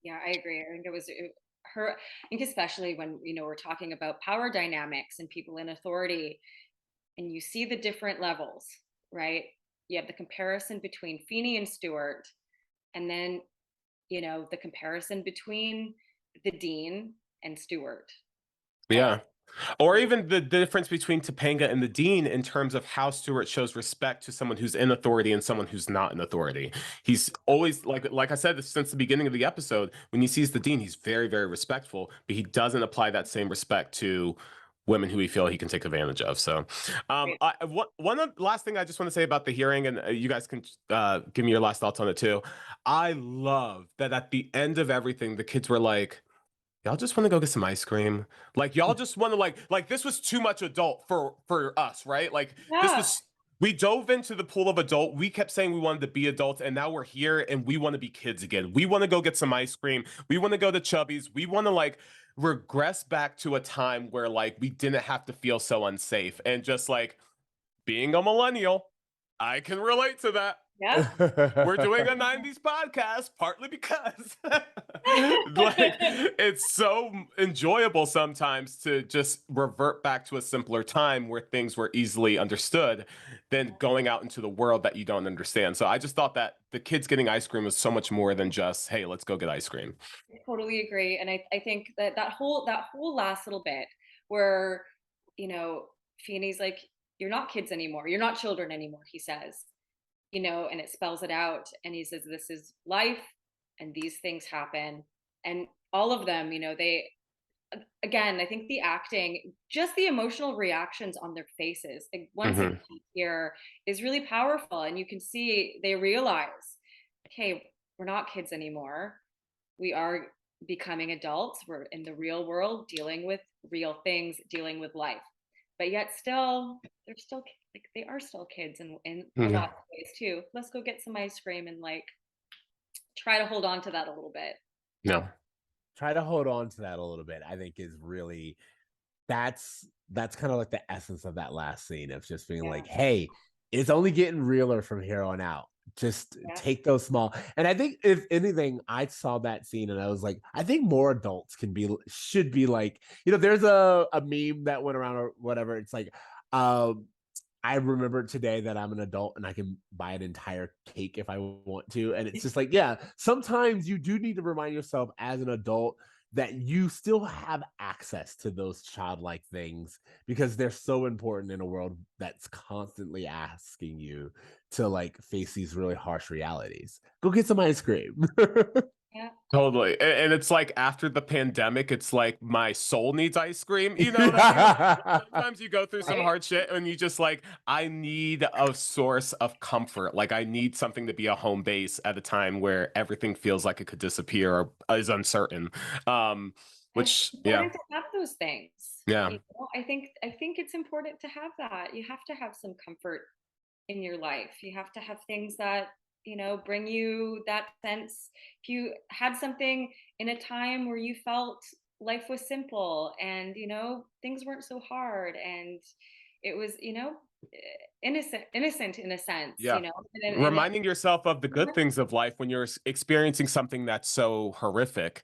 Yeah, I agree. I think it was her. I think especially when, we're talking about power dynamics and people in authority, and you see the different levels, right? You have the comparison between Feeney and Stuart, and then, the comparison between the dean and Stuart. Yeah. Or even the difference between Topanga and the dean in terms of how Stuart shows respect to someone who's in authority and someone who's not in authority. He's always, like I said, since the beginning of the episode, when he sees the dean, he's very, very respectful, but he doesn't apply that same respect to women who he feel he can take advantage of. So one last thing I just want to say about the hearing, and you guys can give me your last thoughts on it too. I love that at the end of everything, the kids were like, y'all just want to go get some ice cream. Like, y'all just want to like this was too much adult for us, right? Like we dove into the pool of adult. We kept saying we wanted to be adults, and now we're here and we want to be kids again. We want to go get some ice cream. We want to go to Chubby's. We want to regress back to a time where we didn't have to feel so unsafe. And just being a millennial, I can relate to that. Yeah. We're doing a 90s podcast partly because it's so enjoyable sometimes to just revert back to a simpler time where things were easily understood than going out into the world that you don't understand. So I just thought that the kids getting ice cream was so much more than just, hey, let's go get ice cream. I totally agree. And I think that whole last little bit where you know, Feeney's like, you're not kids anymore. You're not children anymore, he says, you know, and it spells it out. And he says, this is life and these things happen. And all of them, you know, again, I think the acting, just the emotional reactions on their faces, like once again here, is really powerful. And you can see they realize, okay, we're not kids anymore. We are becoming adults. We're in the real world, dealing with real things, dealing with life. But yet still, they're still like, they are still kids in a lot of ways too. Let's go get some ice cream and like try to hold on to that a little bit. No. Try to hold on to that a little bit, I think is really, that's kind of like the essence of that last scene of just being like, hey, it's only getting realer from here on out. Just take those small. And I think if anything, I saw that scene and I was like, I think more adults should be like, you know, there's a meme that went around or whatever. It's like, I remember today that I'm an adult and I can buy an entire cake if I want to. And it's just like, yeah, sometimes you do need to remind yourself as an adult that you still have access to those childlike things because they're so important in a world that's constantly asking you to like face these really harsh realities. Go get some ice cream. Yeah. Totally. And it's like after the pandemic, it's like my soul needs ice cream. You know what I mean? Sometimes you go through some hard shit and you just like, I need a source of comfort. Like I need something to be a home base at a time where everything feels like it could disappear or is uncertain. Which, it's important to have those things. Yeah. You know, I think it's important to have that. You have to have some comfort in your life. You have to have things that, you know, bring you that sense. If you had something in a time where you felt life was simple and, you know, things weren't so hard and it was, you know, innocent in a sense, you know, reminding yourself of the good things of life when you're experiencing something that's so horrific.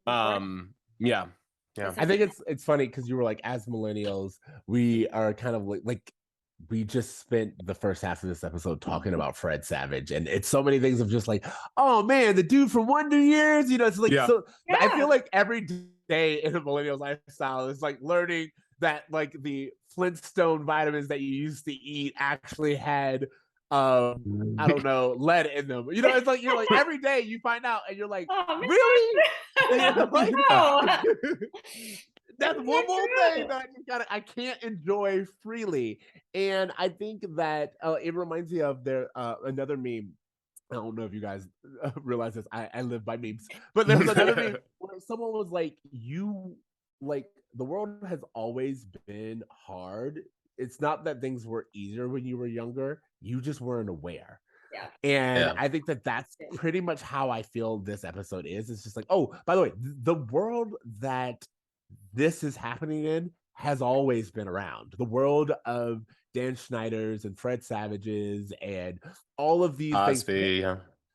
Yeah. I think it's funny because you were like, as millennials, we are kind of like we just spent the first half of this episode talking about Fred Savage, and it's so many things of just like, oh man, the dude from Wonder Years, you know, it's like so. I feel like every day in a millennial lifestyle is like learning that like the Flintstone vitamins that you used to eat actually had I don't know, lead in them. You know, it's like you're like every day you find out and you're like, really? You know, like, that's one more thing that I can't enjoy freely. And I think that it reminds me of another meme. I don't know if you guys realize this. I live by memes, but there was another meme where someone was like, the world has always been hard. It's not that things were easier when you were younger. You just weren't aware. Yeah. And I think that that's pretty much how I feel this episode is. It's just like, oh, by the way, the world that this is happening in has always been around. The world of Dan Schneider's and Fred Savage's and all of these things.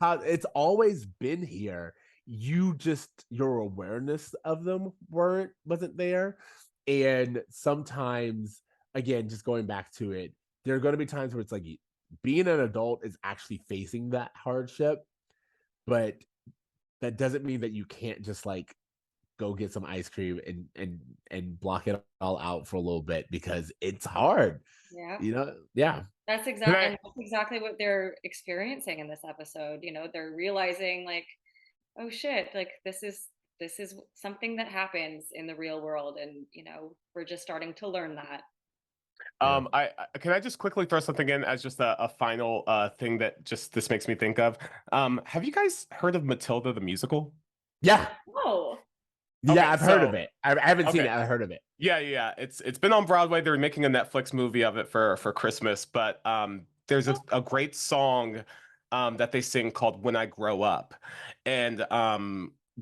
It's always been here. Your awareness of them wasn't there. And sometimes, again, just going back to it, there are going to be times where it's like being an adult is actually facing that hardship, but that doesn't mean that you can't just like go get some ice cream and block it all out for a little bit because it's hard. Yeah. You know? Yeah. That's exactly what they're experiencing in this episode. You know, they're realizing like, oh shit, like this is something that happens in the real world. And, you know, we're just starting to learn that. Can I just quickly throw something in as just a final thing that just this makes me think of? Have you guys heard of Matilda the musical? Yeah. Oh. Yeah, I've heard of it. I haven't seen it. I heard of it. Yeah. It's been on Broadway. They're making a Netflix movie of it for Christmas. But there's a great song that they sing called "When I Grow Up," and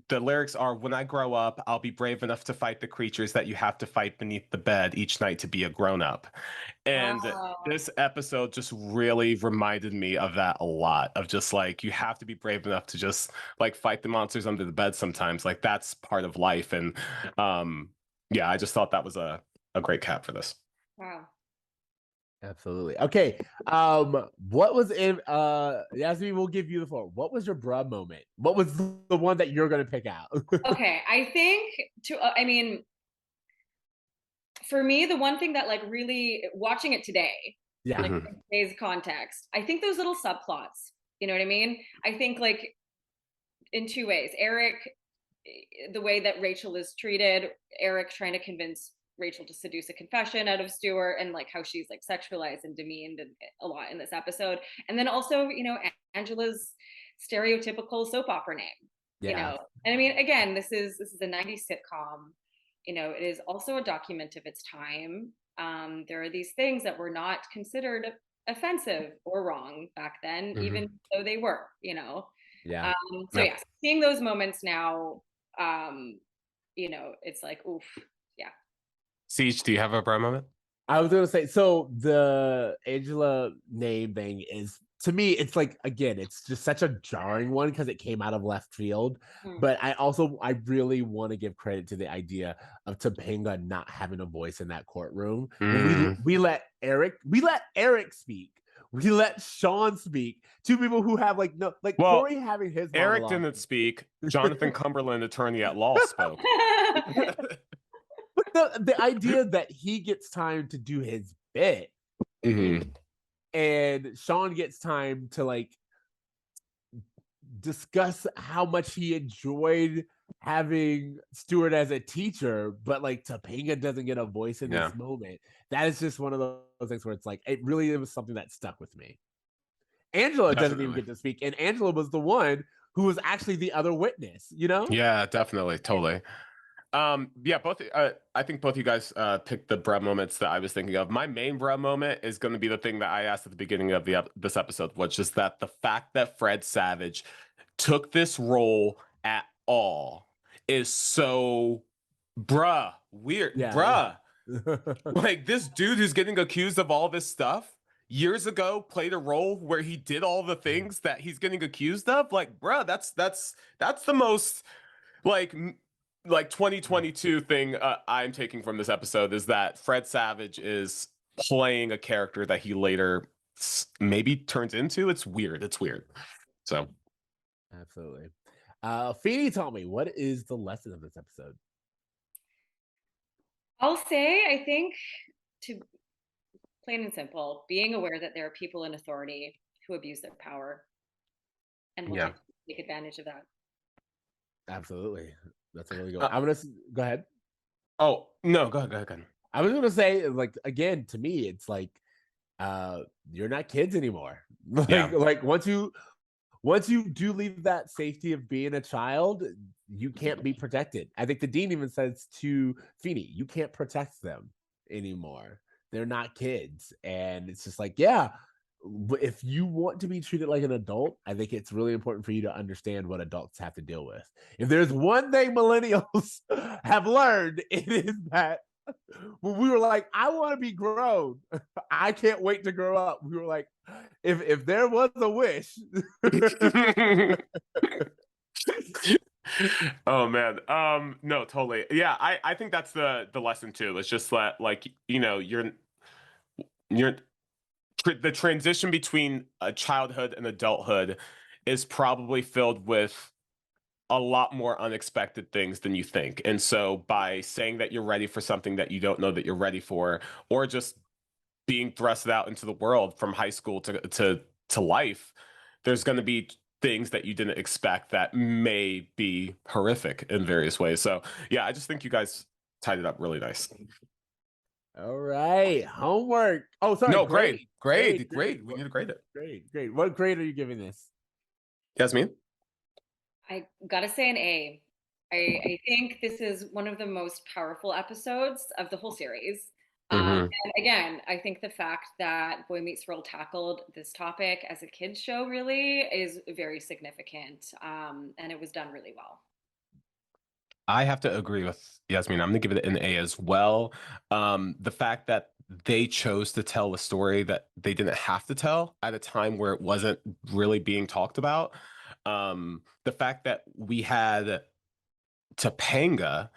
the lyrics are, "When I grow up, I'll be brave enough to fight the creatures that you have to fight beneath the bed each night to be a grown up." And this episode just really reminded me of that a lot, of just like, you have to be brave enough to just like fight the monsters under the bed sometimes. Like that's part of life. And yeah, I just thought that was a great cap for this. Wow. Absolutely. Okay. What was in Yasmine, we'll give you the floor. What was your bruh moment? What was the one that you're gonna pick out? Okay, I think for me, the one thing that like really watching it today, Yeah. like in today's context, I think those little subplots, you know what I mean? I think like in two ways. Eric, the way that Rachel is treated, Eric trying to convince Rachel to seduce a confession out of Stuart, and like how she's like sexualized and demeaned a lot in this episode. And then also, you know, Angela's stereotypical soap opera name. Yeah. You know, and I mean, again, this is a 90s sitcom. You know, it is also a document of its time. There are these things that were not considered offensive or wrong back then, even though they were, you know. Yeah. So yeah, seeing those moments now, you know, it's like, oof, yeah. Siege, do you have a bro moment? I was gonna say, so the Angela name thing is, to me, it's like, again, it's just such a jarring one because it came out of left field. But I really want to give credit to the idea of Topanga not having a voice in that courtroom. We let Eric speak. We let Sean speak. Two people who have like no, like Corey having his Eric monologue. didn't speak. Jonathan Cumberland, attorney at law, spoke. But the idea that he gets time to do his bit, and Sean gets time to like discuss how much he enjoyed having Stuart as a teacher, but like Topanga doesn't get a voice in this moment. That is just one of those things where it's like, it really was something that stuck with me. Angela doesn't even get to speak, and Angela was the one who was actually the other witness, you know? Yeah, definitely, totally. Yeah, both. I think both you guys picked the bruh moments that I was thinking of. My main bruh moment is going to be the thing that I asked at the beginning of this episode, which is that the fact that Fred Savage took this role at all is so weird. Bruh. Like, this dude who's getting accused of all this stuff years ago played a role where he did all the things that he's getting accused of. Like, bruh, that's the most like 2022 thing I'm taking from this episode, is that Fred Savage is playing a character that he later maybe turns into. It's weird. So absolutely. Feeny, tell me, what is the lesson of this episode? I'll say, I think, to plain and simple, being aware that there are people in authority who abuse their power and will take advantage of that. Absolutely. That's a really good one. I'm gonna go ahead. Oh no, go ahead. I was gonna say, like, again, to me, it's like you're not kids anymore. Like once you do leave that safety of being a child, you can't be protected. I think the dean even says to Feeny, you can't protect them anymore. They're not kids. And it's just like, yeah, if you want to be treated like an adult, I think it's really important for you to understand what adults have to deal with. If there's one thing millennials have learned, it is that when we were like, I want to be grown, I can't wait to grow up. We were like, if there was a wish. Oh man. No, totally. Yeah, I think that's the lesson too. It's just that, like, you know, the transition between childhood and adulthood is probably filled with a lot more unexpected things than you think. And so by saying that you're ready for something that you don't know that you're ready for, or just being thrust out into the world from high school to life, there's going to be things that you didn't expect that may be horrific in various ways. So yeah, I just think you guys tied it up really nice. All right, homework. Oh, sorry. No, grade. We need to grade it. Great. What grade are you giving this? Yasmine? I gotta say an A. I think this is one of the most powerful episodes of the whole series. And again, I think the fact that Boy Meets World tackled this topic as a kids show really is very significant, and it was done really well. I have to agree with Yasmine. I'm going to give it an A as well. The fact that they chose to tell a story that they didn't have to tell at a time where it wasn't really being talked about. The fact that we had Topanga,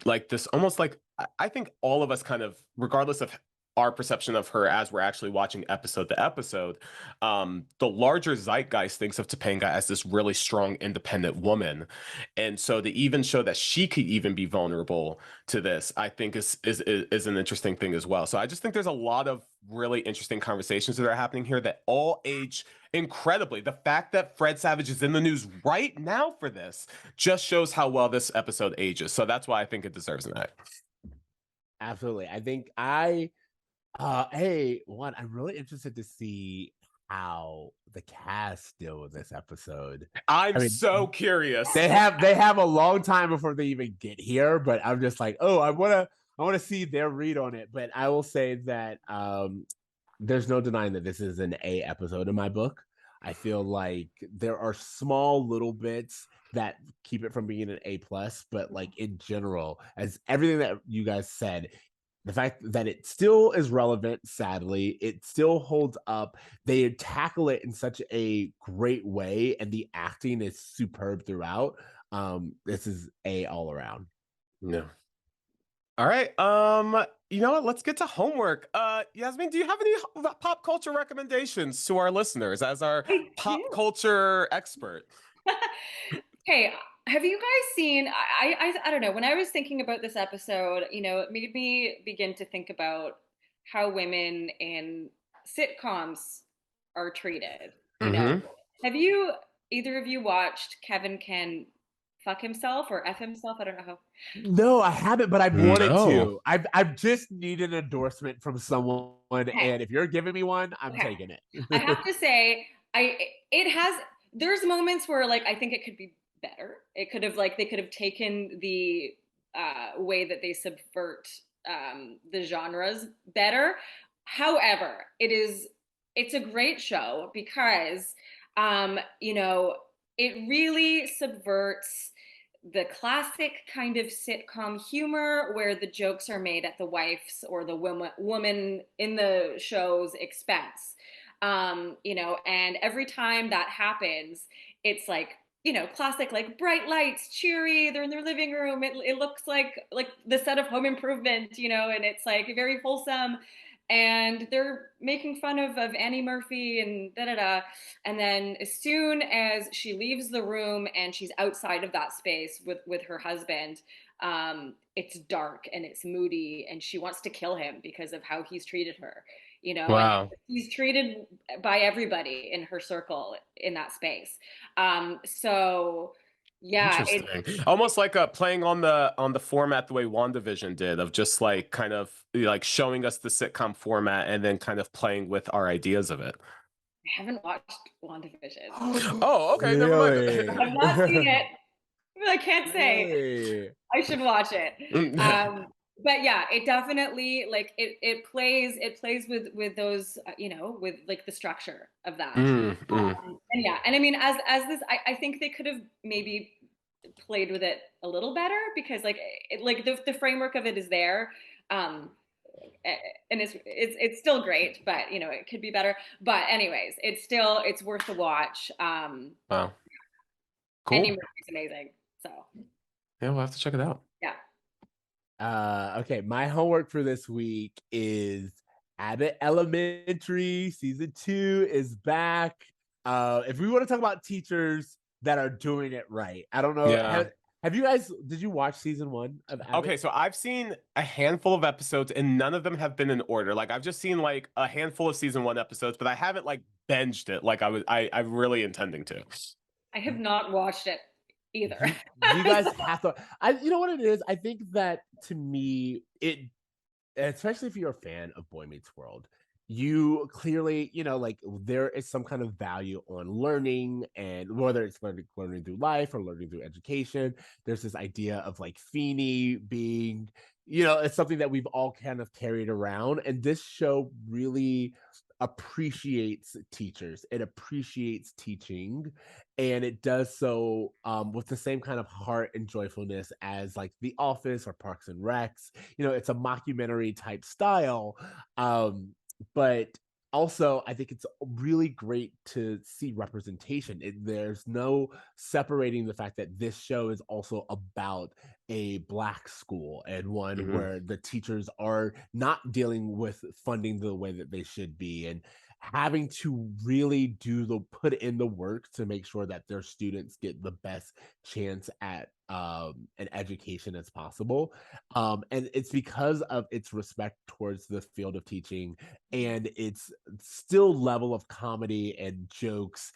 like this, almost like, I think all of us kind of, regardless of our perception of her as we're actually watching episode to episode, the larger zeitgeist thinks of Topanga as this really strong, independent woman. And so to even show that she could even be vulnerable to this, I think is an interesting thing as well. So I just think there's a lot of really interesting conversations that are happening here that all age incredibly. The fact that Fred Savage is in the news right now for this just shows how well this episode ages. So that's why I think it deserves an A. Absolutely. I think I'm really interested to see how the cast deal with this episode. I mean, so curious. They have a long time before they even get here, but I'm just like, oh, I wanna see their read on it. But I will say that there's no denying that this is an A episode in my book. I feel like there are small little bits that keep it from being an A plus, but like in general, as everything that you guys said, the fact that it still is relevant, sadly, it still holds up. They tackle it in such a great way, and the acting is superb throughout. This is A all around. No. All right. You know what? Let's get to homework. Yasmine, do you have any pop culture recommendations to our listeners as our pop culture expert? Hey, have you guys seen? I don't know. When I was thinking about this episode, it made me begin to think about how women in sitcoms are treated. Have either of you watched Kevin Can Fuck Himself or F Himself? I don't know how. No, I haven't, but I've wanted to. I've just needed an endorsement from someone, and if you're giving me one, I'm taking it. I have to say, there's moments where like I think it could be better. It could have they could have taken the way that they subvert the genres better. However, it's a great show because it really subverts the classic kind of sitcom humor where the jokes are made at the wife's or the woman in the show's expense. And every time that happens, it's like, classic, like bright lights, cheery, they're in their living room. It looks like the set of Home Improvement, and it's like very wholesome. And they're making fun of Annie Murphy and da-da-da. And then as soon as she leaves the room and she's outside of that space with her husband, it's dark and it's moody and she wants to kill him because of how he's treated her. Wow. He's treated by everybody in her circle in that space. So yeah, interesting. Almost like playing on the format the way WandaVision did, of just like kind of like showing us the sitcom format and then kind of playing with our ideas of it. I haven't watched WandaVision. Oh, okay, really? never mind. I've not seen it. I can't say. Really? I should watch it. But yeah, it definitely it plays with those with like the structure of that. And yeah, and I mean as this I think they could have maybe played with it a little better because the framework of it is there. And it's still great, but it could be better. But anyways, it's worth a watch. Wow. Cool. Annie Murphy's amazing. So yeah, we'll have to check it out. Yeah. Okay, my homework for this week is Abbott Elementary season 2 is back. If we want to talk about teachers that are doing it right, I don't know. Yeah. Have you guys? Did you watch season 1 of Abbott? Okay, so I've seen a handful of episodes, and none of them have been in order. Like I've just seen like a handful of season 1 episodes, but I haven't like binged it like I'm really intending to. I have not watched it either. You guys have to. You know what it is? I think that to me, especially if you're a fan of Boy Meets World, you clearly, like there is some kind of value on learning, and whether it's learning through life or learning through education, there's this idea of like Feeney being, it's something that we've all kind of carried around. And this show really appreciates teachers. It appreciates teaching, and it does so with the same kind of heart and joyfulness as like The Office or Parks and Recs. It's a mockumentary type style, but also, I think it's really great to see representation. There's no separating the fact that this show is also about a Black school, and one where the teachers are not dealing with funding the way that they should be, and having to really put in the work to make sure that their students get the best chance at an education as possible. And it's because of its respect towards the field of teaching and its still level of comedy and jokes.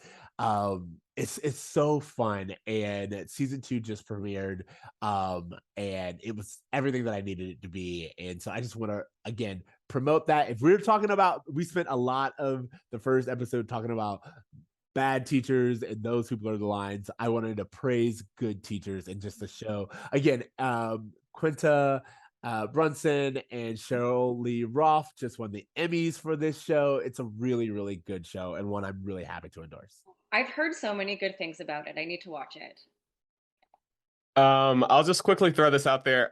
It's so fun, and season 2 just premiered, and it was everything that I needed it to be. And so I just want to again promote that. If we're talking about, we spent a lot of the first episode talking about bad teachers and those who blur the lines. I wanted to praise good teachers and just the show again. Quinta Brunson and Cheryl Lee Roth just won the Emmys for this show. It's a really, really good show, and one I'm really happy to endorse. I've heard so many good things about it. I need to watch it. I'll just quickly throw this out there.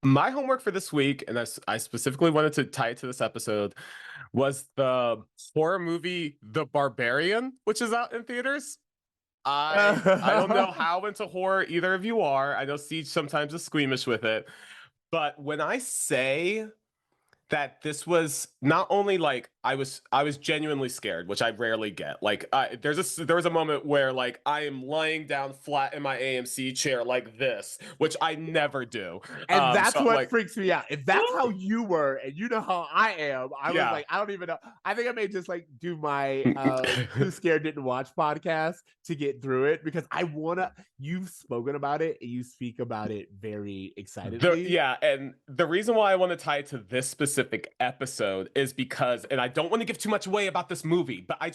My homework for this week, and I specifically wanted to tie it to this episode, was the horror movie The Barbarian, which is out in theaters. I don't know how into horror either of you are. I know Siege sometimes is squeamish with it, but when I say that this was not only like I was genuinely scared, which I rarely get. Like there was a moment where like I am lying down flat in my AMC chair like this, which I never do. And that's so, what freaks me out. If that's how you were, and you know how I am, I was like, I don't even know. I think I may just like do my Too Scared Didn't Watch podcast to get through it, because I wanna. You've spoken about it, and you speak about it very excitedly. And the reason why I want to tie it to this specific episode is because, and I don't want to give too much away about this movie, but I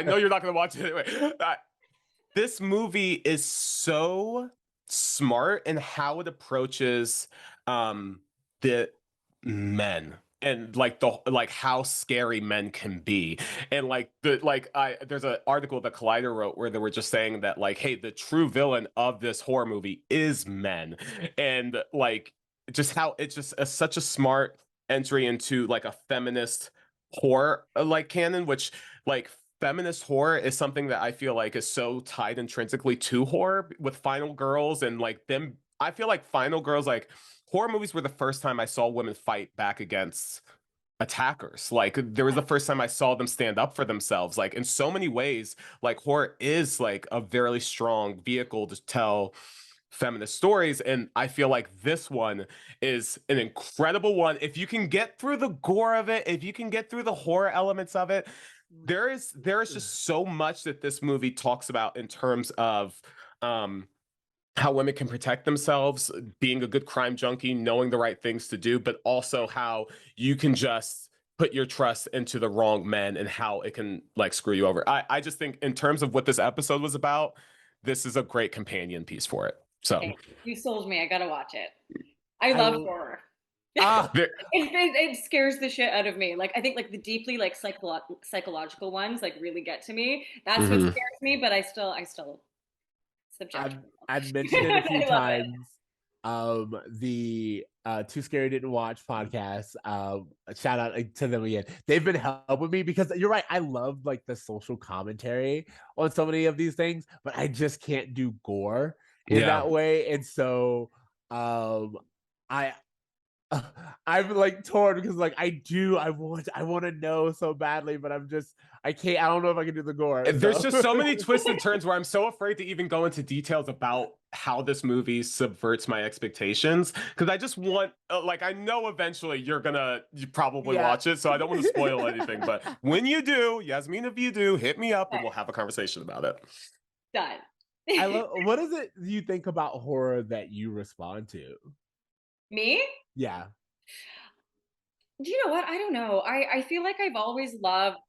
know you're not going to watch it anyway. This movie is so smart in how it approaches the men and like how scary men can be. And there's an article that Collider wrote where they were just saying that like, hey, the true villain of this horror movie is men. And like just how it's just such a smart entry into like a feminist horror like canon, which like feminist horror is something that I feel like is so tied intrinsically to horror with Final Girls and like them. I feel like Final Girls, like horror movies were the first time I saw women fight back against attackers. Like there was the first time I saw them stand up for themselves. Like in so many ways, like horror is like a very strong vehicle to tell feminist stories, and I feel like this one is an incredible one. If you can get through the gore of it, if you can get through the horror elements of it, there is just so much that this movie talks about in terms of how women can protect themselves, being a good crime junkie, knowing the right things to do, but also how you can just put your trust into the wrong men and how it can like screw you over. I just think in terms of what this episode was about, this is a great companion piece for it. So okay, you sold me. I gotta watch it. I love horror. It scares the shit out of me. Like I think like the deeply like psychological ones like really get to me. That's what scares me. But I still subject. I've mentioned it a few times. The Too Scary Didn't Watch podcast. Shout out to them again. They've been helping me because you're right. I love like the social commentary on so many of these things, but I just can't do gore in that way. And so I'm like torn because like I want to know so badly, but I can't. I don't know if I can do the gore. There's just so many twists and turns where I'm so afraid to even go into details about how this movie subverts my expectations, because I just want like I know eventually you probably watch it, so I don't want to spoil anything. But when you do, Yasmine, if you do, hit me up and we'll have a conversation about it. Done. I love. What is it you think about horror that you respond to? Me? Yeah. Do you know what? I don't know. I feel like I've always loved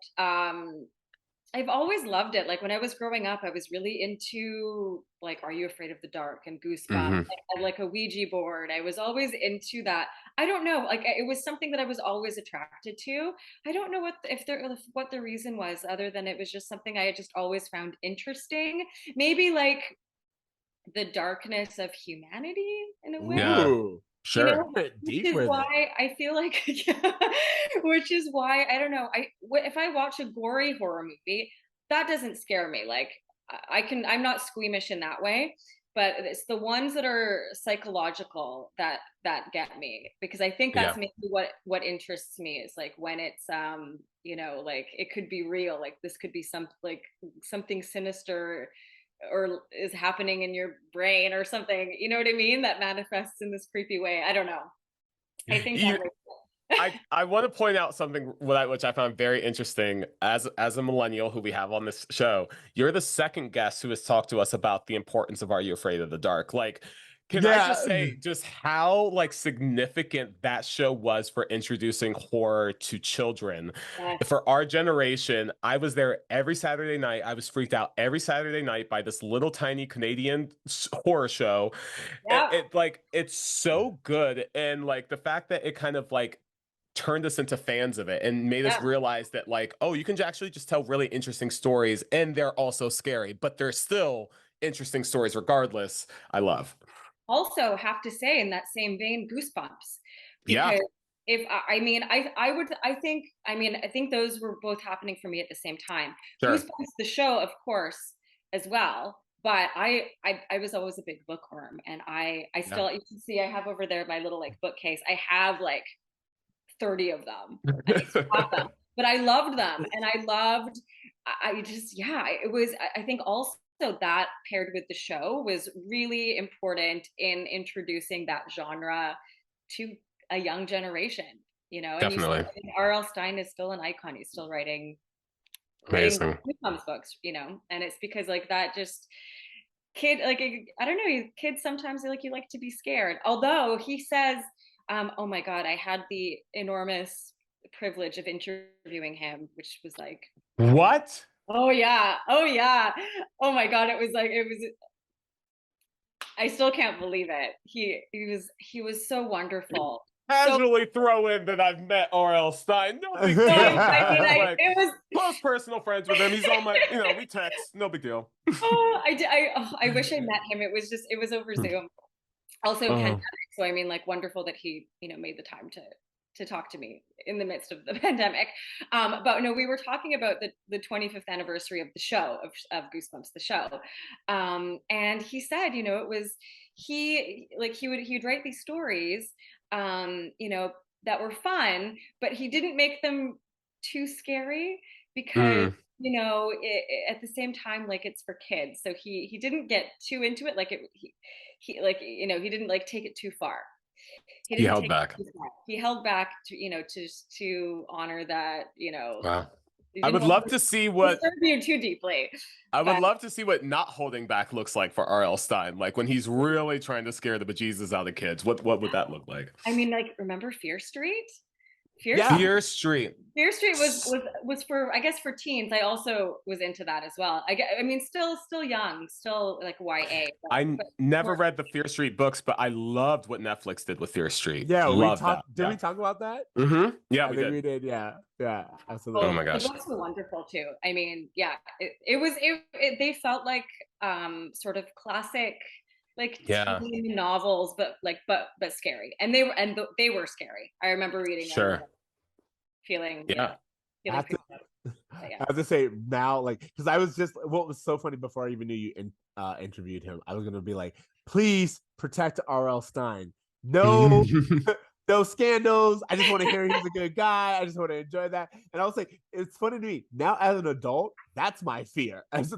it. Like when I was growing up, I was really into like Are You Afraid of the Dark and Goosebumps, like a Ouija board. I was always into that. I don't know. Like it was something that I was always attracted to. I don't know what the reason was, other than it was just something I had just always found interesting. Maybe like the darkness of humanity in a way. Yeah. Sure. You know, which is why I feel like, which is why, I don't know, if I watch a gory horror movie, that doesn't scare me. Like, I'm not squeamish in that way, but it's the ones that are psychological that get me, because I think that's maybe what interests me, is like when it's you know, like it could be real, like this could be something sinister or is happening in your brain or something, you know what I mean, that manifests in this creepy way. I don't know. I think I want to point out something which I found very interesting. As a millennial who we have on this show, you're the second guest who has talked to us about the importance of Are You Afraid of the Dark? Like, can I just say just how like significant that show was for introducing horror to children? For our generation, I was there every Saturday night. I was freaked out every Saturday night by this little tiny Canadian horror show. It's so good, and like the fact that it kind of like turned us into fans of it and made us realize that like, oh, you can actually just tell really interesting stories, and they're also scary, but they're still interesting stories regardless. I love. Also have to say, in that same vein, Goosebumps, because if I think those were both happening for me at the same time. Sure. Goosebumps the show, of course, as well, but I was always a big bookworm, and I still, you can see I have over there my little like bookcase. I have like 30 of them. I still have them, but I loved them, and it was, I think also that paired with the show was really important in introducing that genre to a young generation, you know. And definitely, R.L. Stine is still an icon. He's still writing Goosebumps books, you know, and it's because like that just I don't know, kids sometimes you like to be scared. Although he says, oh my God, I had the enormous privilege of interviewing him, which was like, what? Oh yeah. Oh my God. It was I still can't believe it. He was so wonderful. Casually throw in that I've met R.L. Stine. No big deal. It was close personal friends with him. He's on my, you know, we text. No big deal. I wish I met him. It was over Zoom. Also pandemic. So I mean, like, wonderful that he, you know, made the time to talk to me in the midst of the pandemic. But no, we were talking about the 25th anniversary of the show, of Goosebumps, the show. And he said, you know, it was, he'd write these stories, you know, that were fun, but he didn't make them too scary because, you know, at the same time, like, it's for kids. So he didn't get too into it. Like he like, you know, he didn't like take it too far. He held back. He held back to, you know, to honor that, you know. Wow. I would love to see what you too deeply. I would love to see what not holding back looks like for R.L. Stine. Like when he's really trying to scare the bejesus out of kids. What would that look like? I mean, like, remember Fear Street? Fear Street was for, I guess, for teens. I also was into that as well. I mean, still young, still like YA. I never read the Fear Street books, but I loved what Netflix did with Fear Street. Yeah, did we talk about that? Mm-hmm. Yeah, we did. Yeah, absolutely. Oh my gosh, the books were wonderful too. I mean, yeah, they felt like sort of classic, like teen novels, but scary, and they were scary. I remember reading them, feeling I have to say now, like, because I was just, what was so funny before I even knew you interviewed him, I was gonna be like, please protect R.L. Stine. No, no scandals. I just want to hear he's a good guy. I just want to enjoy that. And I was like, it's funny to me now as an adult. That's my fear. It's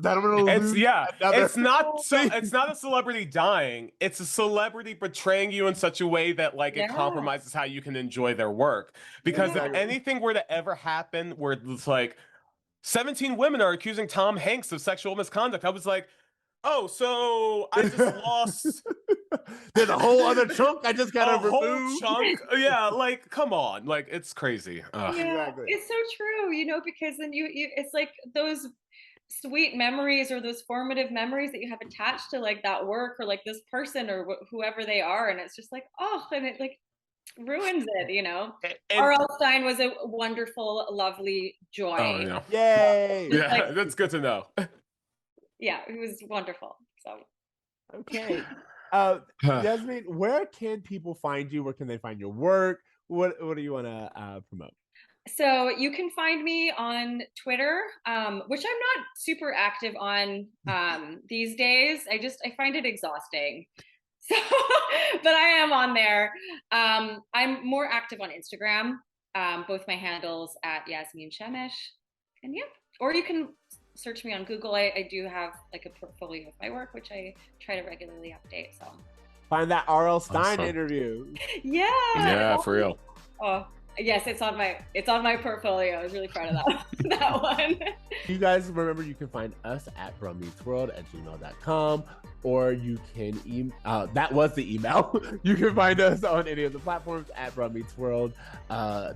not a celebrity dying. It's a celebrity betraying you in such a way that like it compromises how you can enjoy their work. Because if anything were to ever happen where it's like 17 women are accusing Tom Hanks of sexual misconduct, I was like, oh, so I just lost. There's a whole other chunk I just got to remove. Whole chunk? Yeah, like, come on. Like, it's crazy. Yeah, exactly. It's so true, you know, because then you it's like those sweet memories or those formative memories that you have attached to like that work or like this person or whoever they are. And it's just like, oh, and it like ruins it, you know. R.L. Stine was a wonderful, lovely joy. Oh, yeah. Yay! Yeah, like, that's good to know. Yeah, it was wonderful. So okay. Yasmine, where can people find you? Where can they find your work? What do you want to promote? So you can find me on Twitter, which I'm not super active on these days. I find it exhausting. So, but I am on there. I'm more active on Instagram. Both my handles at Yasmine Shemesh, and yeah. Or you can search me on Google. I do have like a portfolio of my work, which I try to regularly update. So find that R.L. Stine interview. Yeah. Yeah, for real. Oh. Yes, it's on my portfolio. I was really proud of that one. You guys remember you can find us at brummeetsworld@gmail.com, or you can that was the email. You can find us on any of the platforms at brummeetsworld.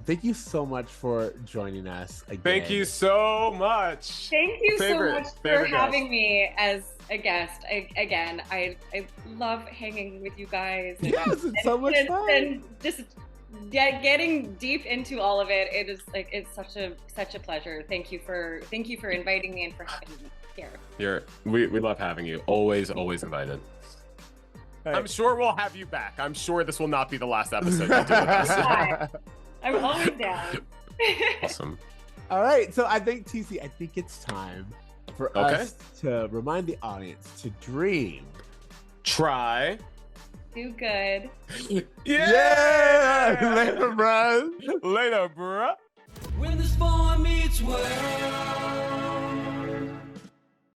Thank you so much for joining us again. Thank you so much. Thank you so much for having me as a guest. I love hanging with you guys. Yes, it's so much fun. And just getting deep into all of it, it's such a pleasure. Thank you for inviting me and for having me here. We love having you. Always invited. Right. I'm sure we'll have you back. I'm sure this will not be the last episode you do with us. I'm always down. Awesome. All right, so I think it's time for us to remind the audience to dream, try, do good. Yeah! Later, bruh. Later, bruh. When this boy meets world.